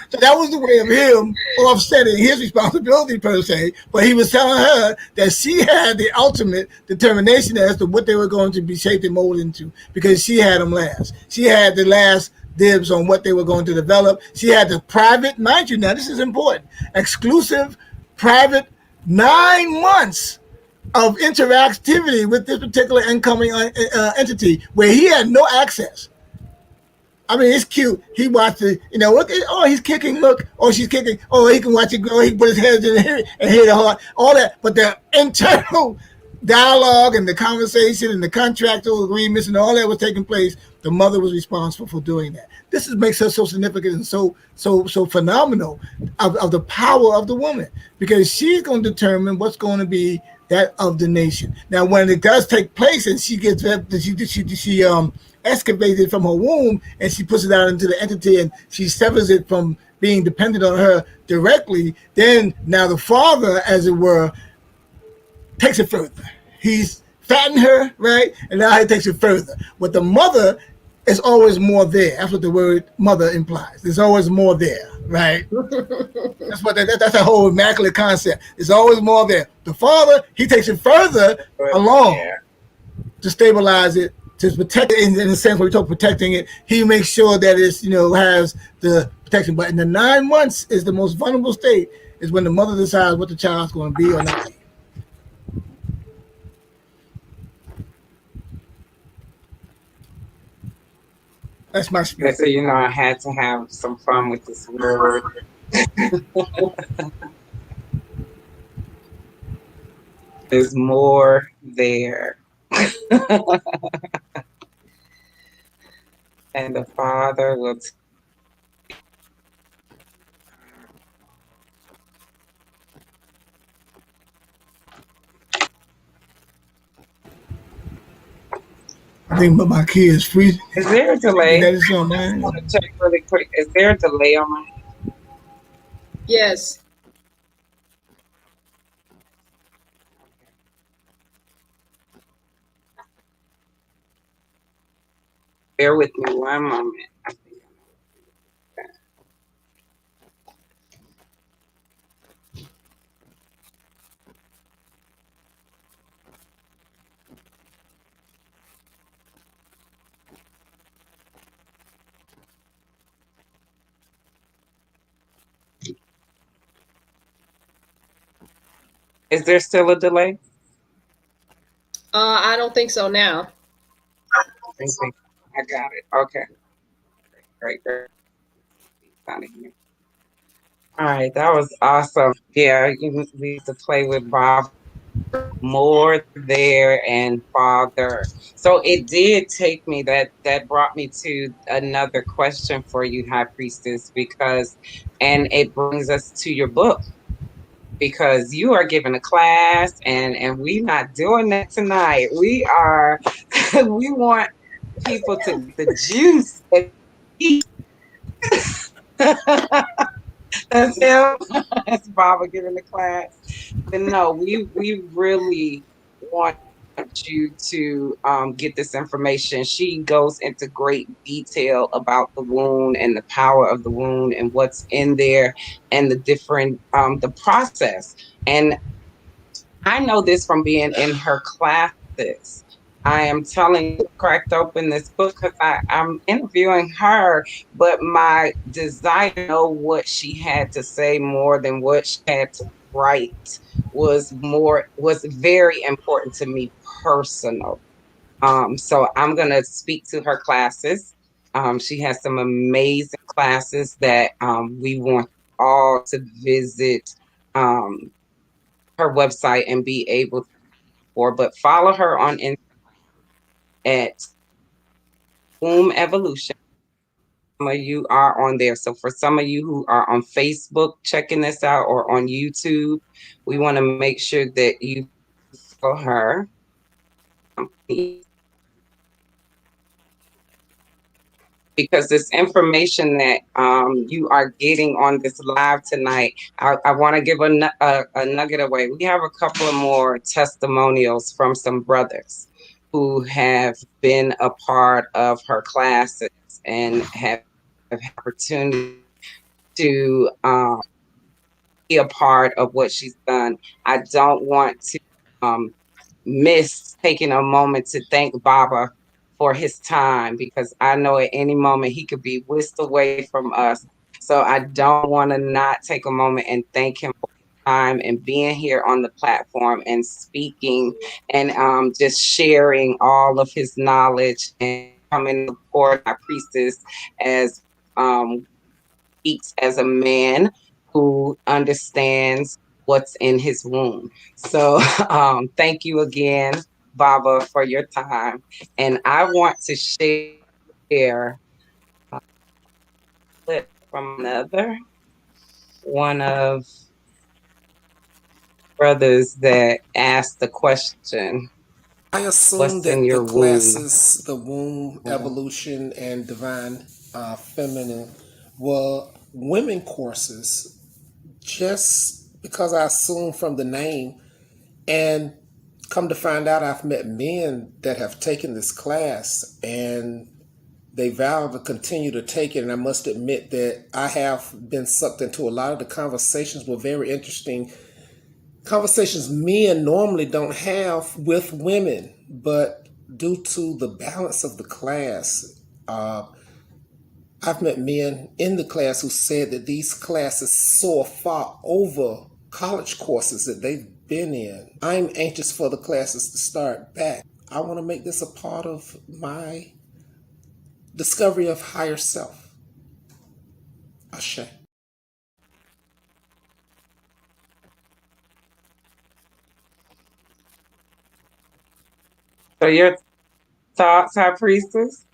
So that was the way of him offsetting his responsibility per se. But he was telling her that she had the ultimate determination as to what they were going to be shaped and molded into, because she had them last. She had the last dibs on what they were going to develop. She had the private, mind you, now this is important, exclusive, private 9 months of interactivity with this particular incoming entity where he had no access. I mean, it's cute. He watched it, look, he's kicking, look, she's kicking, he can watch it go, he can put his head in here and hear the heart, all that. But the internal dialogue and the conversation and the contractual agreements and all that was taking place, the mother was responsible for doing that. This makes her so significant and so phenomenal of the power of the woman, because she's going to determine what's going to be that of the nation. Now, when it does take place and she gets she excavates it from her womb and she puts it out into the entity and she severs it from being dependent on her directly, then now the father, as it were, takes it further. He's fattened her, right? And now he takes it further. But the mother is always more there. That's what the word mother implies. There's always more there, right? That's a whole immaculate concept. There's always more there. The father, he takes it further along to stabilize it, to protect it in the sense where we talk protecting it. He makes sure that it's, has the protection. But in the 9 months is the most vulnerable state, is when the mother decides what the child's going to be or not be. That's my spirit. So I had to have some fun with this word. There's more there. And the father will I think my kid is freezing. Is there a delay? That is on mine. I want to check really quick. Is there a delay on mine? Yes. Bear with me one moment. I think Is there still a delay? I don't think so now. I got it. Okay. Great. All right, that was awesome. Yeah, we used to play with Bob. More there and father. So it did take me, that brought me to another question for you, High Priestess, and it brings us to your book, because you are giving a class and we're not doing that tonight. We want people to the juice and eat. That's him. That's Baba giving the class. But no, we really want you to get this information. She goes into great detail about the wound and the power of the wound and what's in there and the different the process. And I know this from being in her classes. I am telling you, cracked open this book because I'm interviewing her, but my desire to know what she had to say more than what she had to write was very important to me personal. So I'm gonna speak to her classes. She has some amazing classes that we want all to visit um, her website and be able to for, but follow her on Instagram at Womb Evolution. Some of you are on there. So for some of you who are on Facebook checking this out or on YouTube, we want to make sure that you follow her. Because this information that you are getting on this live tonight, I want to give a nugget away. We have a couple of more testimonials from some brothers who have been a part of her classes and have opportunity to be a part of what she's done. I don't want to miss taking a moment to thank Baba for his time because I know at any moment he could be whisked away from us. So I don't want to not take a moment and thank him for his time and being here on the platform and speaking and just sharing all of his knowledge and coming to support our priestess as speaks as a man who understands what's in his womb. So thank you again, Baba, for your time. And I want to share a clip from another one of brothers that asked the question, I assume what's in that the your womb? classes, the womb, evolution, and divine feminine, were women courses just because I assume from the name. And come to find out, I've met men that have taken this class and they vow to continue to take it. And I must admit that I have been sucked into a lot of the conversations were very interesting. Conversations men normally don't have with women, but due to the balance of the class, I've met men in the class who said that these classes soar far over college courses that they've been in. I'm anxious for the classes to start back. I want to make this a part of my discovery of higher self. Ashe. So your thoughts, High Priestess?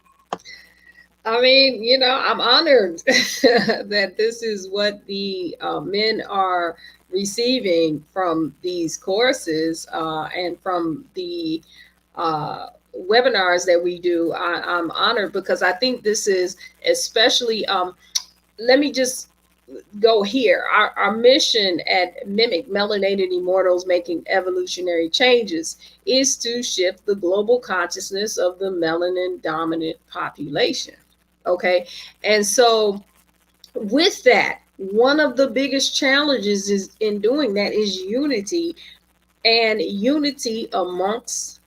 I mean, you know, I'm honored that this is what the men are receiving from these courses and from the webinars that we do. I'm honored because I think this is especially, let me just go here. Our mission at Mimic, Melanated Immortals Making Evolutionary Changes, is to shift the global consciousness of the melanin dominant population. Okay. And so with that, one of the biggest challenges is in doing that is unity, and unity amongst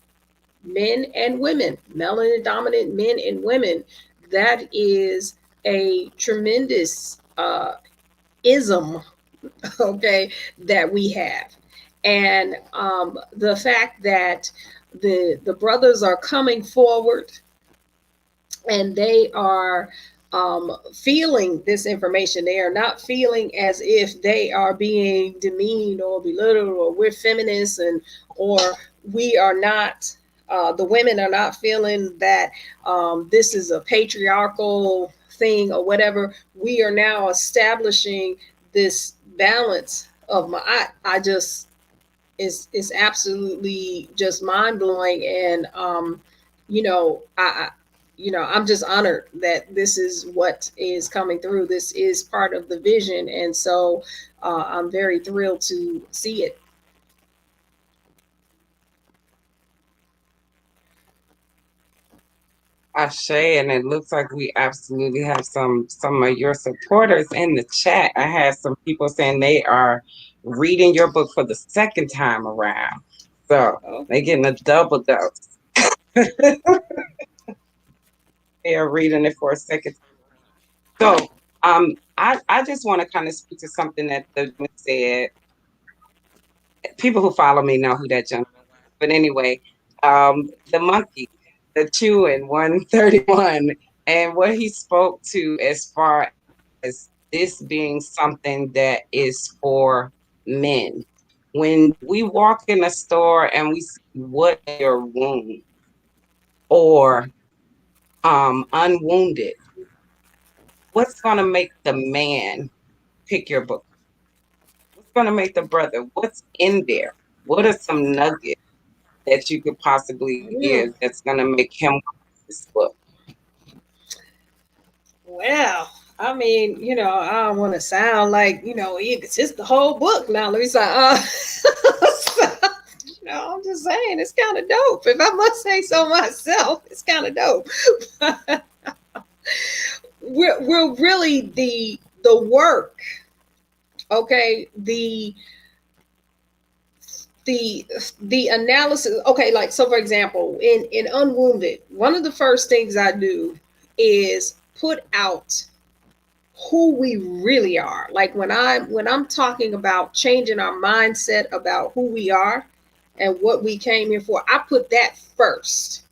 men and women, melanin dominant men and women. That is a tremendous ism, okay, that we have. And the fact that the brothers are coming forward and they are feeling this information. They are not feeling as if they are being demeaned or belittled, or we're feminists, and or we are not. The women are not feeling that this is a patriarchal thing or whatever. We are now establishing this balance of my. I just is absolutely just mind blowing, and you know, I'm just honored that this is what is coming through. This is part of the vision. And so I'm very thrilled to see it. Ashe, and it looks like we absolutely have some of your supporters in the chat. I had some people saying they are reading your book for the second time around. So they're getting a double dose. They are reading it for a second time. So I just want to kind of speak to something that the gentleman said. People who follow me know who that gentleman was. But anyway, the monkey, the chewing 131, and what he spoke to as far as this being something that is for men. When we walk in a store and we see what your wound or unwounded, what's gonna make the man pick your book? What's gonna make the brother? What's in there? What are some nuggets that you could possibly give that's gonna make him want this book? Well, I mean, I don't want to sound like, it's just the whole book. Now, let me say, I'm just saying, it's kind of dope. If I must say so myself, it's kind of dope. we're really the work, okay? The analysis, okay, like, so for example, in Unwounded, one of the first things I do is put out who we really are. Like when I'm talking about changing our mindset about who we are and what we came here for, I put that first.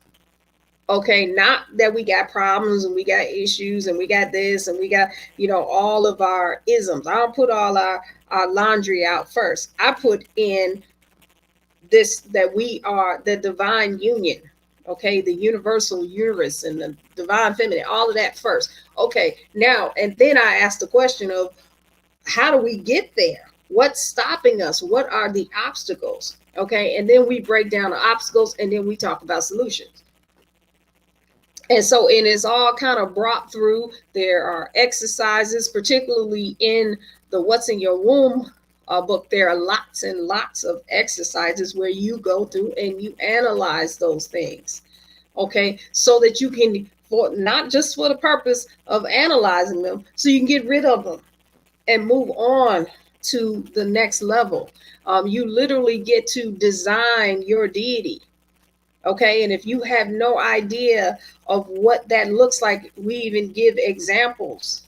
Okay, not that we got problems and we got issues and we got this and we got, all of our isms. I don't put all our laundry out first. I put in this, that we are the divine union. Okay, the universal universe and the divine feminine, all of that first. Okay, now, and then I ask the question of, how do we get there? What's stopping us? What are the obstacles? Okay, and then we break down the obstacles and then we talk about solutions. And so it is all kind of brought through. There are exercises, particularly in the What's in Your Womb book. There are lots and lots of exercises where you go through and you analyze those things, okay, so that you can, for not just for the purpose of analyzing them, so you can get rid of them and move on to the next level. You literally get to design your deity, okay? And if you have no idea of what that looks like, we even give examples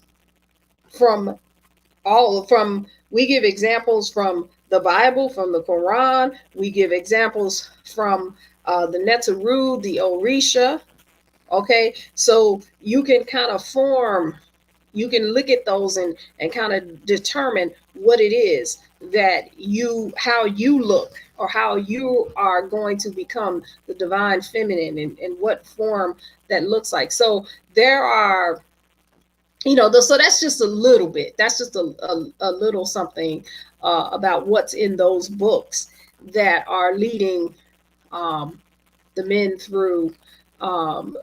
we give examples from the Bible, from the Quran. We give examples from the Neteru, the Orisha. Okay, so you can kind of you can look at those and kind of determine what it is that how you look, or how you are going to become the divine feminine, and what form that looks like. So there are, so that's just a little bit. That's just a little something about what's in those books that are leading the men through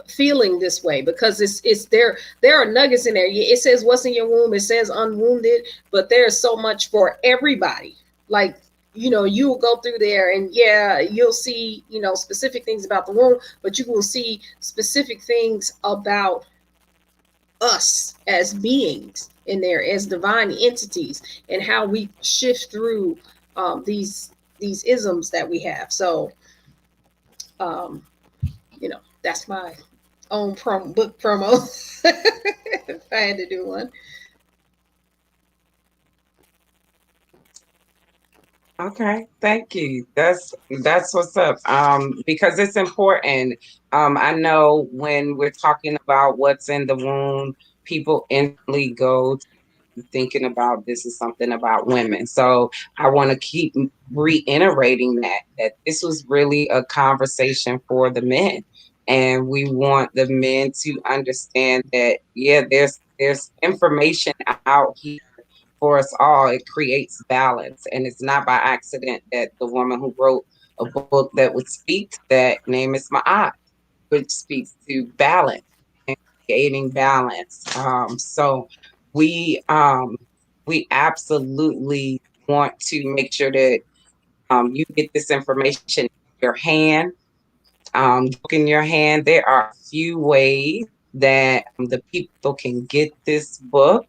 feeling this way, because it's there are nuggets in there. It says What's in Your Womb, it says Unwounded, but there's so much for everybody. Like, you will go through there and you'll see, specific things about the womb, but you will see specific things about us as beings in there, as divine entities, and how we shift through these isms that we have. So that's my own book promo. If I had to do one. Okay, thank you. That's what's up. Because it's important. I know when we're talking about what's in the womb, people instantly go to thinking about this is something about women. So I want to keep reiterating that this was really a conversation for the men. And we want the men to understand that, there's information out here for us all. It creates balance, and it's not by accident that the woman who wrote a book that would speak to that name is Ma'at, which speaks to balance. creating balance. So we absolutely want to make sure that you get this information in your hand. Book in your hand. There are a few ways that the people can get this book,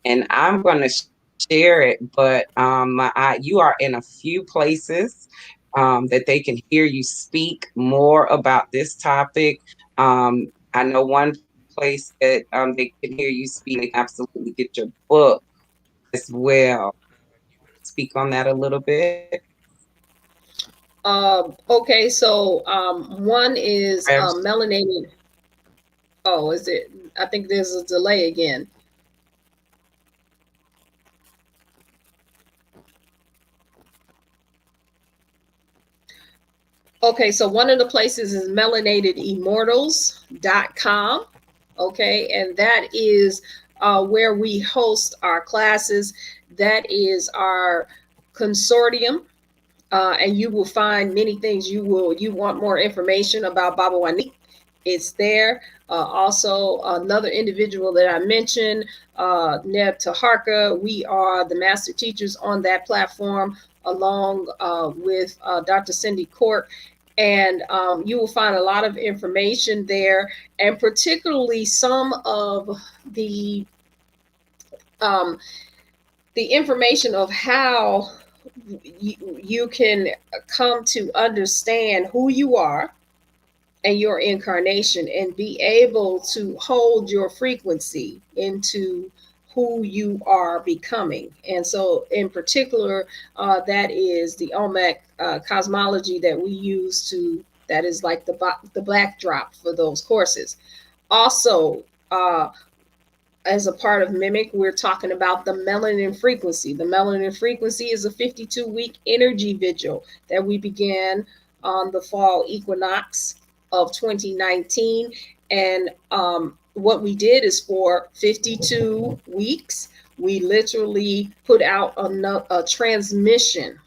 and I'm going to share it. But you are in a few places that they can hear you speak more about this topic. I know one place that they can hear you speak. They can absolutely get your book as well. Speak on that a little bit. Okay, so one is Perhaps. melanated. Oh, is it? I think there's a delay again. Okay, so one of the places is melanatedimmortals.com. Okay, and that is where we host our classes. That is our consortium. And you will find many things you want more information about Baba Wanique. It's there. Also, another individual that I mentioned, Neb Taharka, we are the master teachers on that platform, along with Dr. Cindy Cork. And you will find a lot of information there, and particularly some of the information of how you can come to understand who you are and your incarnation, and be able to hold your frequency into who you are becoming. And so in particular, that is the Olmec cosmology that we use that is like the backdrop for those courses. Also, as a part of Mimic, we're talking about the melanin frequency. The melanin frequency is a 52-week energy vigil that we began on the fall equinox of 2019. And what we did is, for 52 weeks, we literally put out a transmission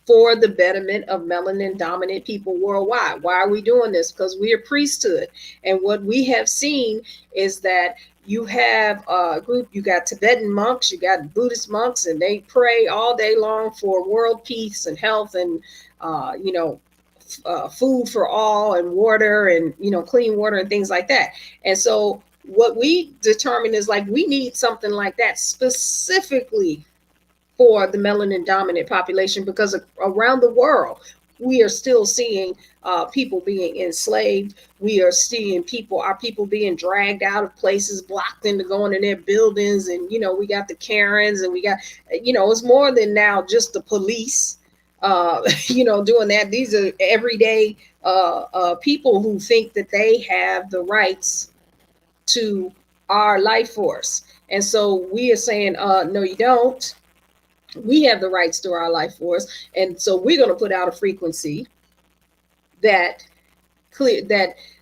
for the betterment of melanin dominant people worldwide. Why are we doing this? Because we are priesthood. And what we have seen is that you have a group, you got Tibetan monks, you got Buddhist monks, and they pray all day long for world peace and health and, food for all, and water, and, clean water and things like that. And so what we determined is, like, we need something like that specifically for the melanin dominant population, because around the world, we are still seeing people being enslaved. We are seeing our people being dragged out of places, blocked into going in their buildings. And, we got the Karens, and we got, it's more than now just the police, doing that. These are everyday people who think that they have the rights to our life force. And so we are saying, no, you don't. We have the rights to our life force. And so we're going to put out a frequency that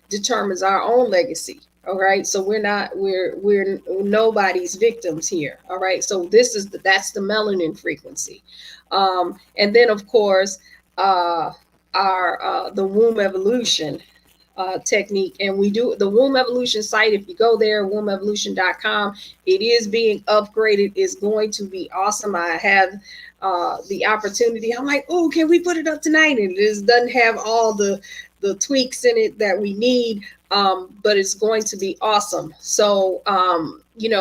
determines our own legacy. All right. So we're nobody's victims here. All right. So that's the melanin frequency. And then, of course, the womb evolution technique. And we do the womb evolution site. If you go there, wombevolution.com, it is being upgraded. It's going to be awesome. I have the opportunity. I'm like, oh, can we put it up tonight? And it doesn't have all the tweaks in it that we need, but it's going to be awesome. So,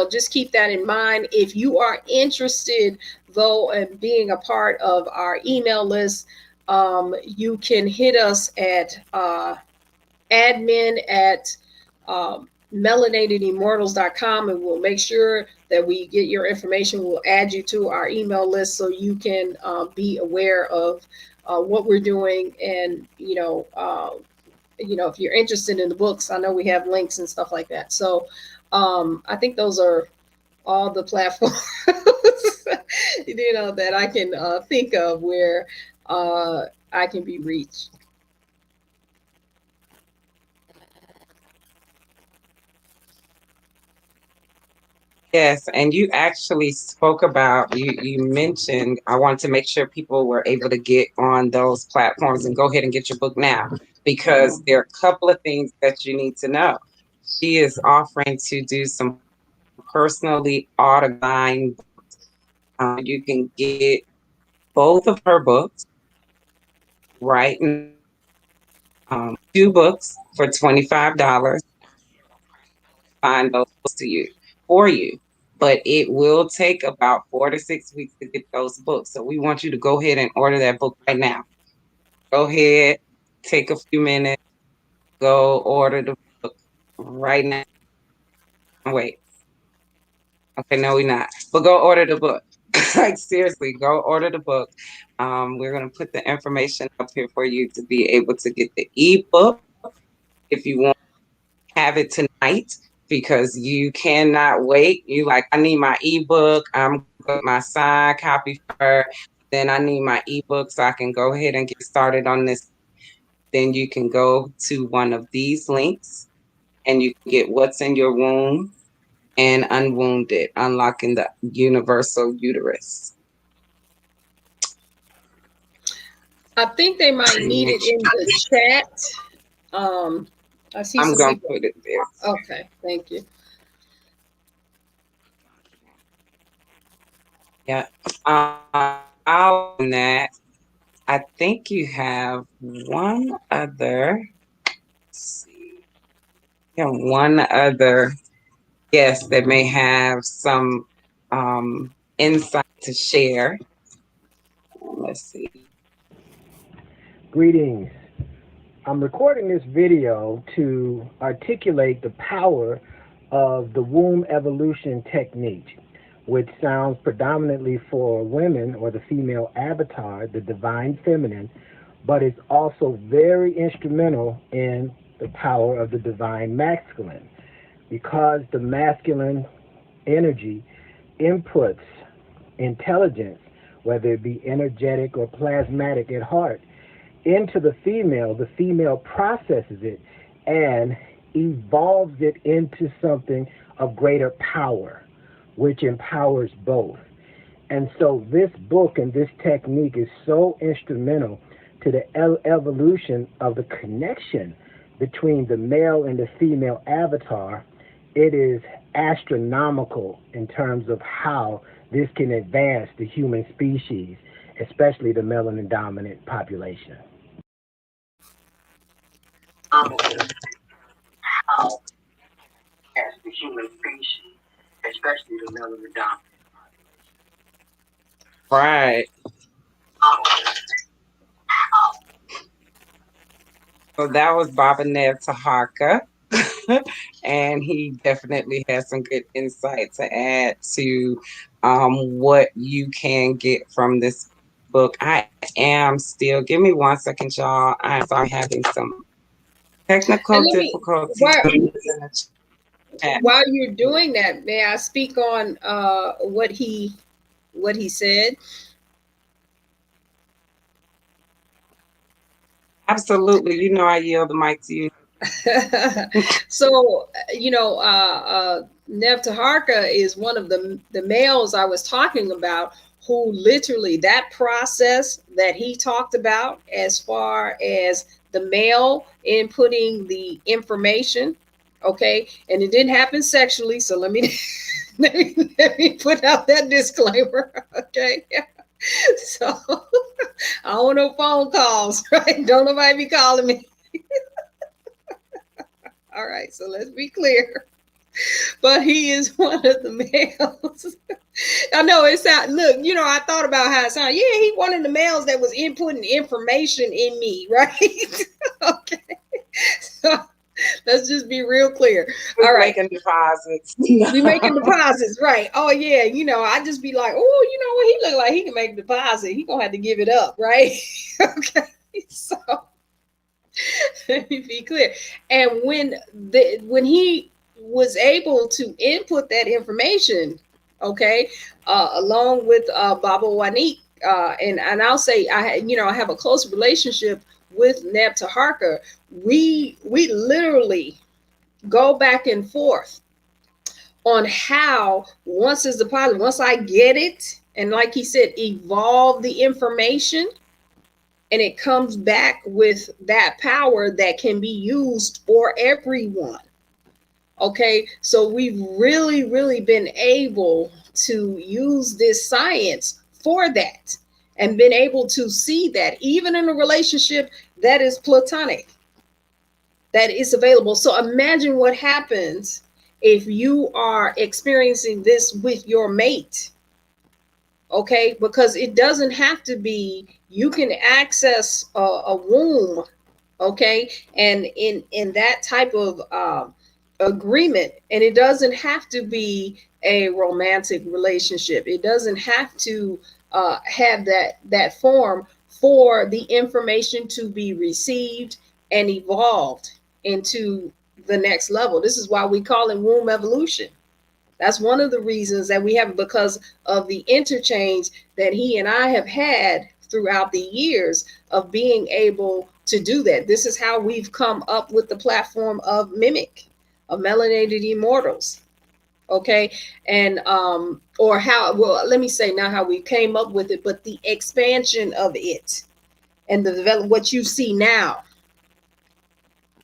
just keep that in mind. If you are interested, though, in being a part of our email list, you can hit us at admin@melanatedimmortals.com, and we'll make sure that we get your information. We'll add you to our email list so you can be aware of what we're doing. And if you're interested in the books, I know we have links and stuff like that. So I think those are all the platforms that I can think of where I can be reached. Yes, and you actually spoke about, you mentioned, I wanted to make sure people were able to get on those platforms, and go ahead and get your book now, because there are a couple of things that you need to know. she is offering to do some personally autographed books. You can get both of her books right now. 2 books for $25. Find those to you for you. But it will take about 4 to 6 weeks to get those books. So we want you to go ahead and order that book right now. Go ahead, take a few minutes, go order the book right now. Wait. Okay, no, we're not. But go order the book. Like seriously, go order the book. We're gonna put the information up here for you to be able to get the ebook if you want to have it tonight, because you cannot wait. You like, I need my ebook. I'm got my signed copy for her. Then I need my ebook so I can go ahead and get started on this. Then you can go to one of these links and you can get What's in Your Womb and Unwounded, Unlocking the Universal Uterus. I think they might need it in the chat. I see. I'm gonna put it there. Okay, thank you. Yeah. On that, I think you have one other. Let's see. You have one other guest that may have some insight to share. Let's see. Greetings. I'm recording this video to articulate the power of the womb evolution technique, which sounds predominantly for women or the female avatar, the divine feminine, but it's also very instrumental in the power of the divine masculine, because the masculine energy inputs intelligence, whether it be energetic or plasmatic at heart, into the female processes it and evolves it into something of greater power, which empowers both. And so this book and this technique is so instrumental to the evolution of the connection between the male and the female avatar. It is astronomical in terms of how this can advance the human species, especially the melanin dominant population. How as the human species, especially the melanin dominant. Right. So that was Baba Nev Taharka. And he definitely has some good insight to add to what you can get from this book. I am still, give me 1 second, y'all. I'm sorry, having some technical difficulties. While you're doing that, may I speak on what he said? Absolutely. You know, I yield the mic to you. So, Nev Taharka is one of the males I was talking about, who literally, that process that he talked about as far as the male inputting the information, okay, and it didn't happen sexually, so let me let me put out that disclaimer, okay. So I don't want no phone calls, right? Don't nobody be calling me. All right, so let's be clear. But he is one of the males. I know it sounds, look, I thought about how it sounded. Yeah, he one of the males that was inputting information in me, right? Okay. So let's just be real clear. All right. Making deposits. We making deposits, right? Oh yeah, I just be like, oh, you know what? He look like he can make a deposit. He gonna have to give it up, right? Okay. So let me be clear. And when he was able to input that information, okay, along with Baba Wanik, and I'll say I have a close relationship with Nev Taharka. We literally go back and forth on how once it's deposited, once I get it, and like he said, evolve the information, and it comes back with that power that can be used for everyone. Okay, so we've really been able to use this science for that and been able to see that even in a relationship that is platonic, that is available. So imagine what happens if you are experiencing this with your mate. Okay, because it doesn't have to be, you can access a womb, okay, and in that type of agreement, and it doesn't have to be a romantic relationship. It doesn't have to have that form for the information to be received and evolved into the next level. This is why we call it womb evolution. That's one of the reasons that we have, because of the interchange that he and I have had throughout the years of being able to do that. This is how we've come up with the platform of Mimic, of Melanated Immortals. Okay. And or how, well, let me say not how we came up with it, but the expansion of it and the develop what you see now,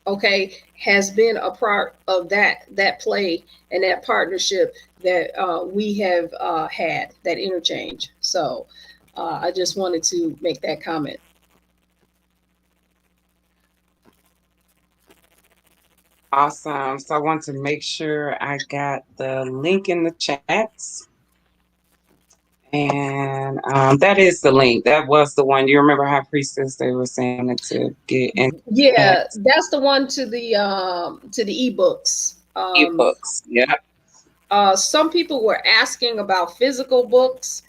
okay, has been a part of that play and that partnership that we have had, that interchange. So I just wanted to make that comment. Awesome. So I want to make sure I got the link in the chats. And that is the link. That was the one. You remember High Priestess? They were saying it to get in. Yeah, that's the one to the ebooks. Ebooks. Yeah. Some people were asking about physical books.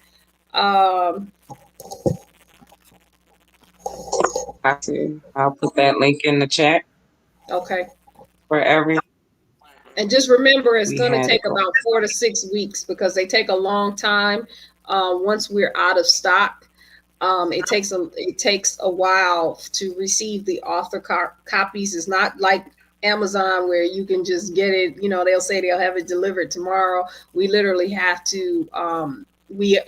I'll put that link in the chat. Okay. For everyone. And just remember, it's going to take about 4 to 6 weeks because they take a long time. Once we're out of stock, it takes a while to receive the author copies. It's not like Amazon where you can just get it. You know, they'll say they'll have it delivered tomorrow. We literally have to. We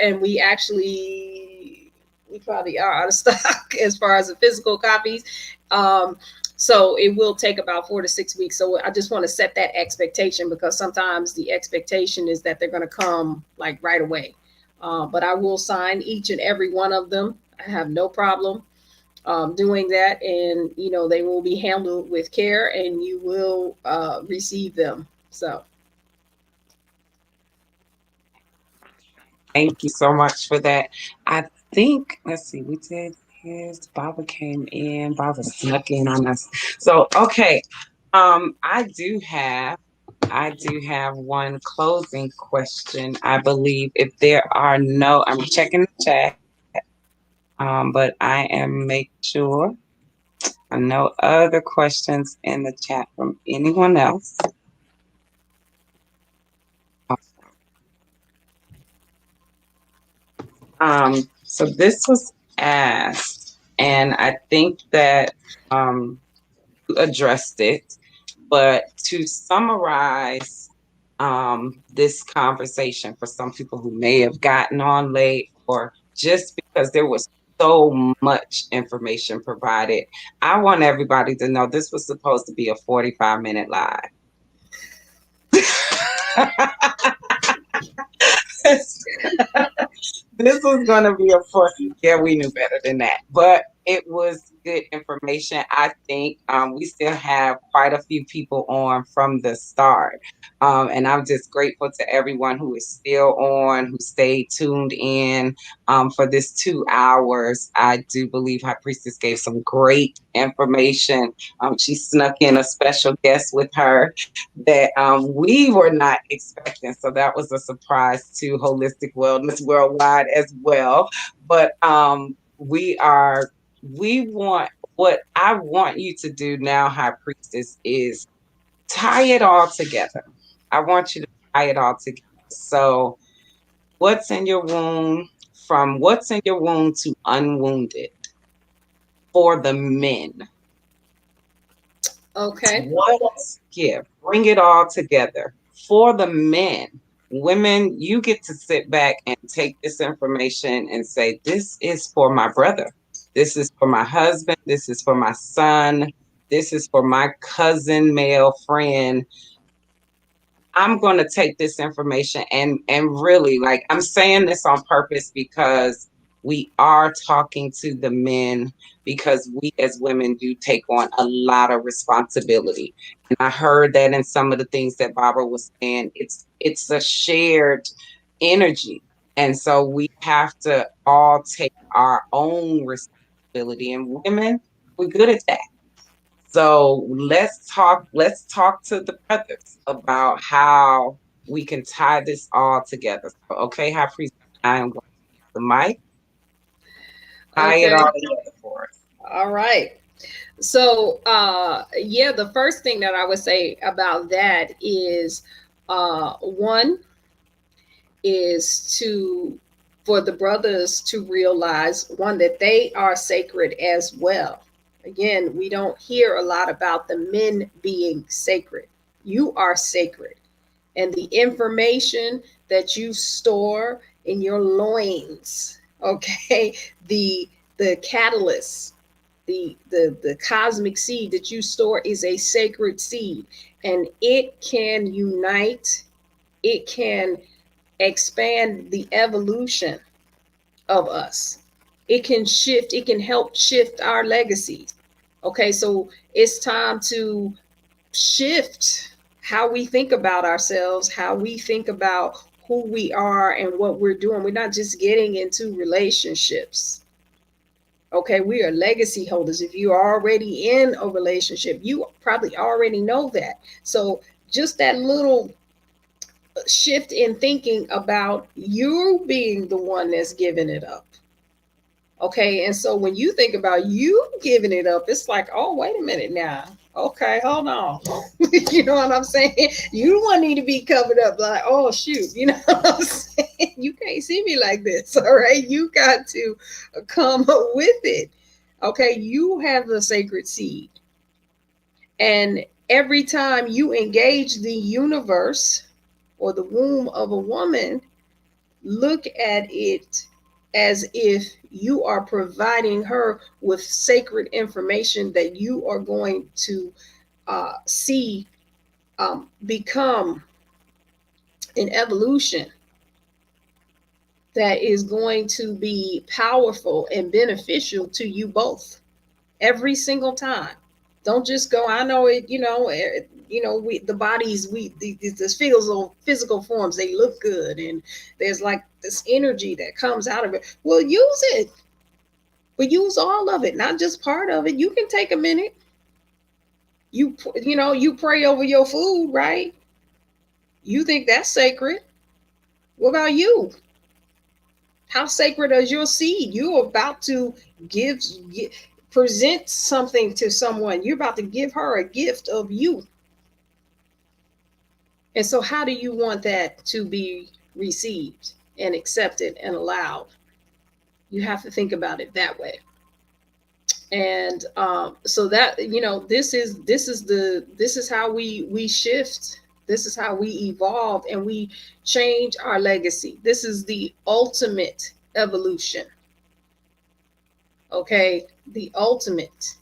probably are out of stock as far as the physical copies. So it will take about 4 to 6 weeks. So I just want to set that expectation because sometimes the expectation is that they're going to come like right away. But I will sign each and every one of them. I have no problem doing that. And, you know, they will be handled with care and you will receive them. So. Thank you so much for that. I think, let's see, we did his, Baba came in, Baba snuck in on us. So, okay. I do have one closing question. I believe if there are no, I'm checking the chat, but I am making sure no other questions in the chat from anyone else. So this was asked, and I think that you addressed it, but to summarize this conversation for some people who may have gotten on late or just because there was so much information provided, I want everybody to know this was supposed to be a 45-minute live. This was going to be a 40. Yeah, we knew better than that, but it was good information. I think we still have quite a few people on from the start. And I'm just grateful to everyone who is still on, who stayed tuned in for this 2 hours. I do believe High Priestess gave some great information. She snuck in a special guest with her that we were not expecting. So that was a surprise to Holistic Wellness Worldwide as well. But what I want you to do now, High Priestess, is tie it all together. I want you to tie it all together. So what's in your womb, from what's in your womb to unwounded for the men. Okay. Bring it all together for the men. Women, you get to sit back and take this information and say, this is for my brother. This is for my husband. This is for my son. This is for my cousin, male friend. I'm going to take this information and really, like, I'm saying this on purpose because we are talking to the men, because we as women do take on a lot of responsibility. And I heard that in some of the things that Barbara was saying. It's a shared energy. And so we have to all take our own responsibility. And women, we're good at that. So let's talk to the brothers about how we can tie this all together. So, okay, High Priest, I am going to use the mic. Tie it Okay. all together for us. All right. So, yeah, the first thing that I would say about that is, one is for the brothers to realize, one, that they are sacred as well. Again, we don't hear a lot about the men being sacred. You are sacred. And the information that you store in your loins, okay, the catalyst, the cosmic seed that you store is a sacred seed, and it can unite, it can expand the evolution of us. It can shift, it can help shift our legacies. Okay, so it's time to shift how we think about ourselves, how we think about who we are and what we're doing. We're not just getting into relationships. Okay, we are legacy holders. If you're already in a relationship, you probably already know that. So just that little shift in thinking about you being the one that's giving it up. Okay, and so when you think about you giving it up, it's like, oh, wait a minute now. Okay, hold on. You know what I'm saying? You don't want need to be covered up like, oh, shoot. You know what I'm saying? You can't see me like this, all right? You got to come with it. Okay, you have the sacred seed. And every time you engage the universe or the womb of a woman, look at it as if you are providing her with sacred information that you are going to see become an evolution that is going to be powerful and beneficial to you both every single time. Don't just go, I know it, we the bodies, this physical forms, they look good, and there's like this energy that comes out of it. Well, use it. But use all of it, not just part of it. You can take a minute. You pray over your food, right? You think that's sacred. What about you? How sacred is your seed? You're about to present something to someone. You're about to give her a gift of you. And so how do you want that to be received and accepted and allowed? You have to think about it that way. And so that, this is how we shift. This is how we evolve and we change our legacy. This is the ultimate evolution. Okay, the ultimate.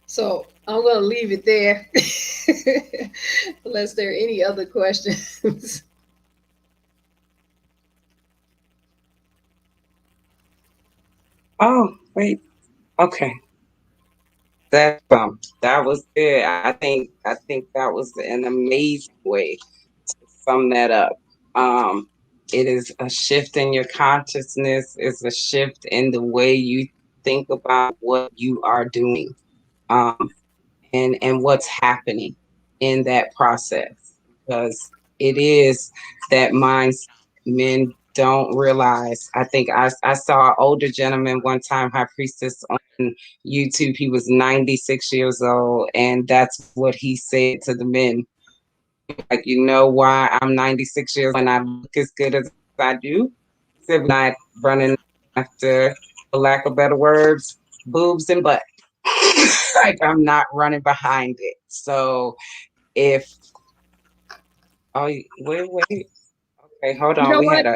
So I'm going to leave it there unless there are any other questions. Oh, wait. Okay. That was good. I think that was an amazing way to sum that up. It is a shift in your consciousness. It's a shift in the way you think about what you are doing, and what's happening in that process. Because it is that mindset men don't realize. I think I saw an older gentleman one time, High Priestess, on YouTube. He was 96 years old, and that's what he said to the men. Like, you know why I'm 96 years old and I look as good as I do? He said, not running after, for lack of better words, boobs and butt. Like, I'm not running behind it. So if, wait. Okay, hold on. We had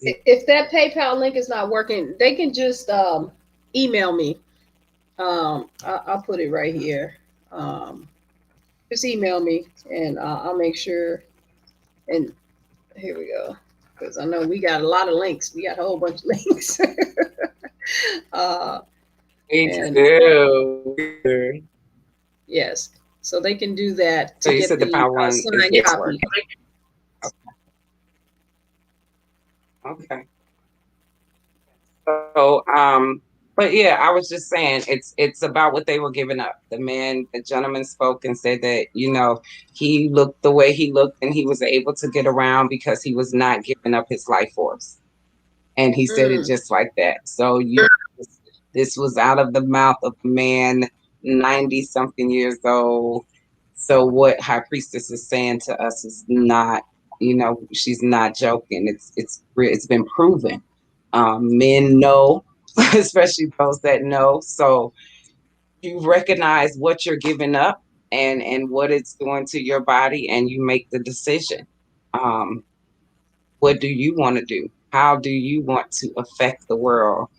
if that PayPal link is not working, they can just email me. I'll put it right here. just email me and I'll make sure. And here we go. Because I know we got a lot of links. We got a whole bunch of links. Me and too. yes, so they can do that So to you get said the power one is signed this copy. working. Okay. So, but yeah, I was just saying it's about what they were giving up. The gentleman spoke and said that, you know, he looked the way he looked and he was able to get around because he was not giving up his life force. And he said it just like that. So this was out of the mouth of a man 90 something years old. So what High Priestess is saying to us is not, you know, she's not joking. It's been proven. Men know, especially those that know. So you recognize what you're giving up and what it's doing to your body, and you make the decision. What do you want to do? How do you want to affect the world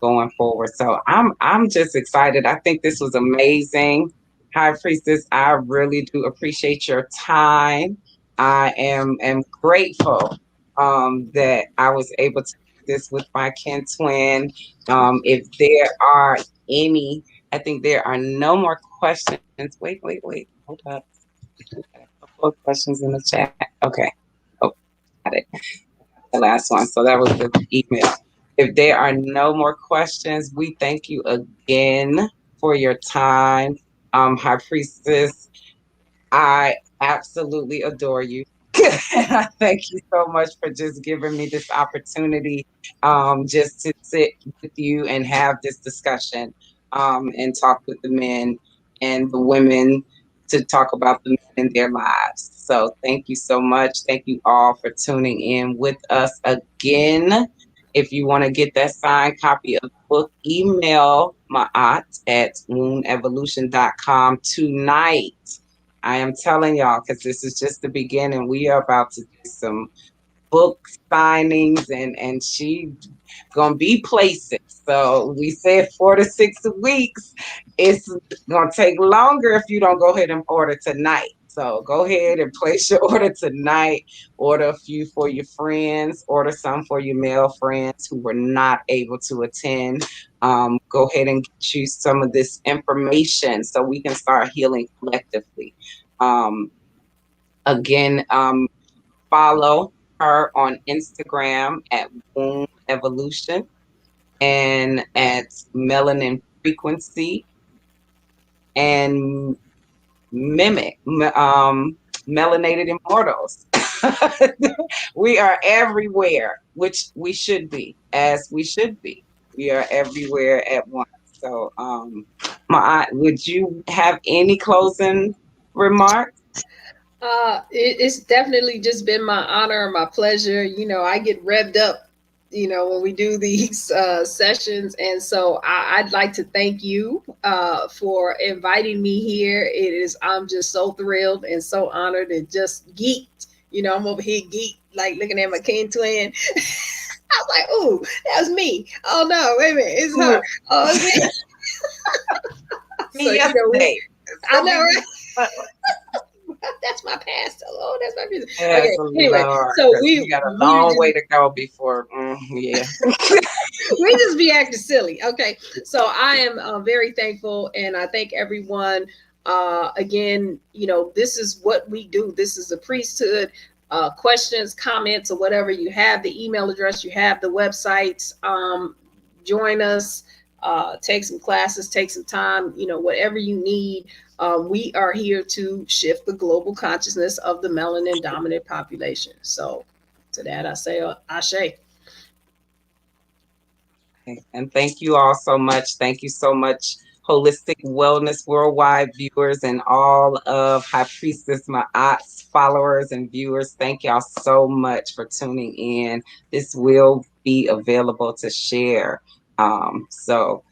going forward? So I'm just excited. I think this was amazing. High Priestess, I really do appreciate your time. I am grateful that I was able to do this with my kin twin. If there are any, I think there are no more questions. Wait, hold up. A couple of questions in the chat. Okay. Oh, got it. The last one. So that was the email. If there are no more questions, we thank you again for your time. High Priestess, I absolutely adore you. Thank you so much for just giving me this opportunity just to sit with you and have this discussion and talk with the men and the women to talk about the men in their lives. So thank you so much. Thank you all for tuning in with us again. If you want to get that signed copy of the book, email my aunt at wombevolution.com tonight. I am telling y'all, because this is just the beginning. We are about to do some book signings and she gonna be places. So we said 4 to 6 weeks. It's gonna take longer if you don't go ahead and order tonight. So go ahead and place your order tonight. Order a few for your friends. Order some for your male friends who were not able to attend. Go ahead and get you some of this information so we can start healing collectively. Again, follow her on Instagram at Womb Evolution and at Melanin Frequency and Melanated Immortals. We are everywhere, which we should be, as we should be. We are everywhere at once. So, my aunt, would you have any closing remarks? It's definitely just been my honor and my pleasure. You know, I get revved up, you know, when we do these sessions. And so I'd like to thank you for inviting me here. I'm just so thrilled and so honored and just geeked. You know, I'm over here geeked, like looking at my kin twin. I was like, ooh, that was me. Oh no, wait a minute, it's her. Oh, it's me. So, Yesterday. I know, right? That's my past. Oh, that's my music. Yes, Okay, anyway, Lord, so we got a long way to go before. Yeah. We just be acting silly. Okay, so I am very thankful, and I thank everyone. Again, you know, this is what we do. This is the priesthood. Questions, comments, or whatever you have, the email address, you have the websites. Join us. Take some classes, take some time. You know, whatever you need. We are here to shift the global consciousness of the melanin dominant population. So to that, I say, Ashe. And thank you all so much. Thank you so much, Holistic Wellness Worldwide viewers and all of High Priestess Ma'at's followers and viewers. Thank y'all so much for tuning in. This will be available to share. So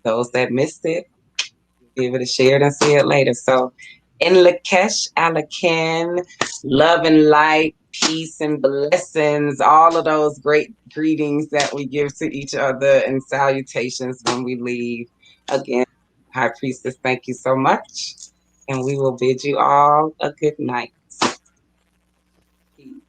those that missed it, give it a share and see it later. So in Lakesh Alakan, love and light, peace and blessings, all of those great greetings that we give to each other and salutations when we leave. Again, High Priestess, thank you so much. And we will bid you all a good night. Peace.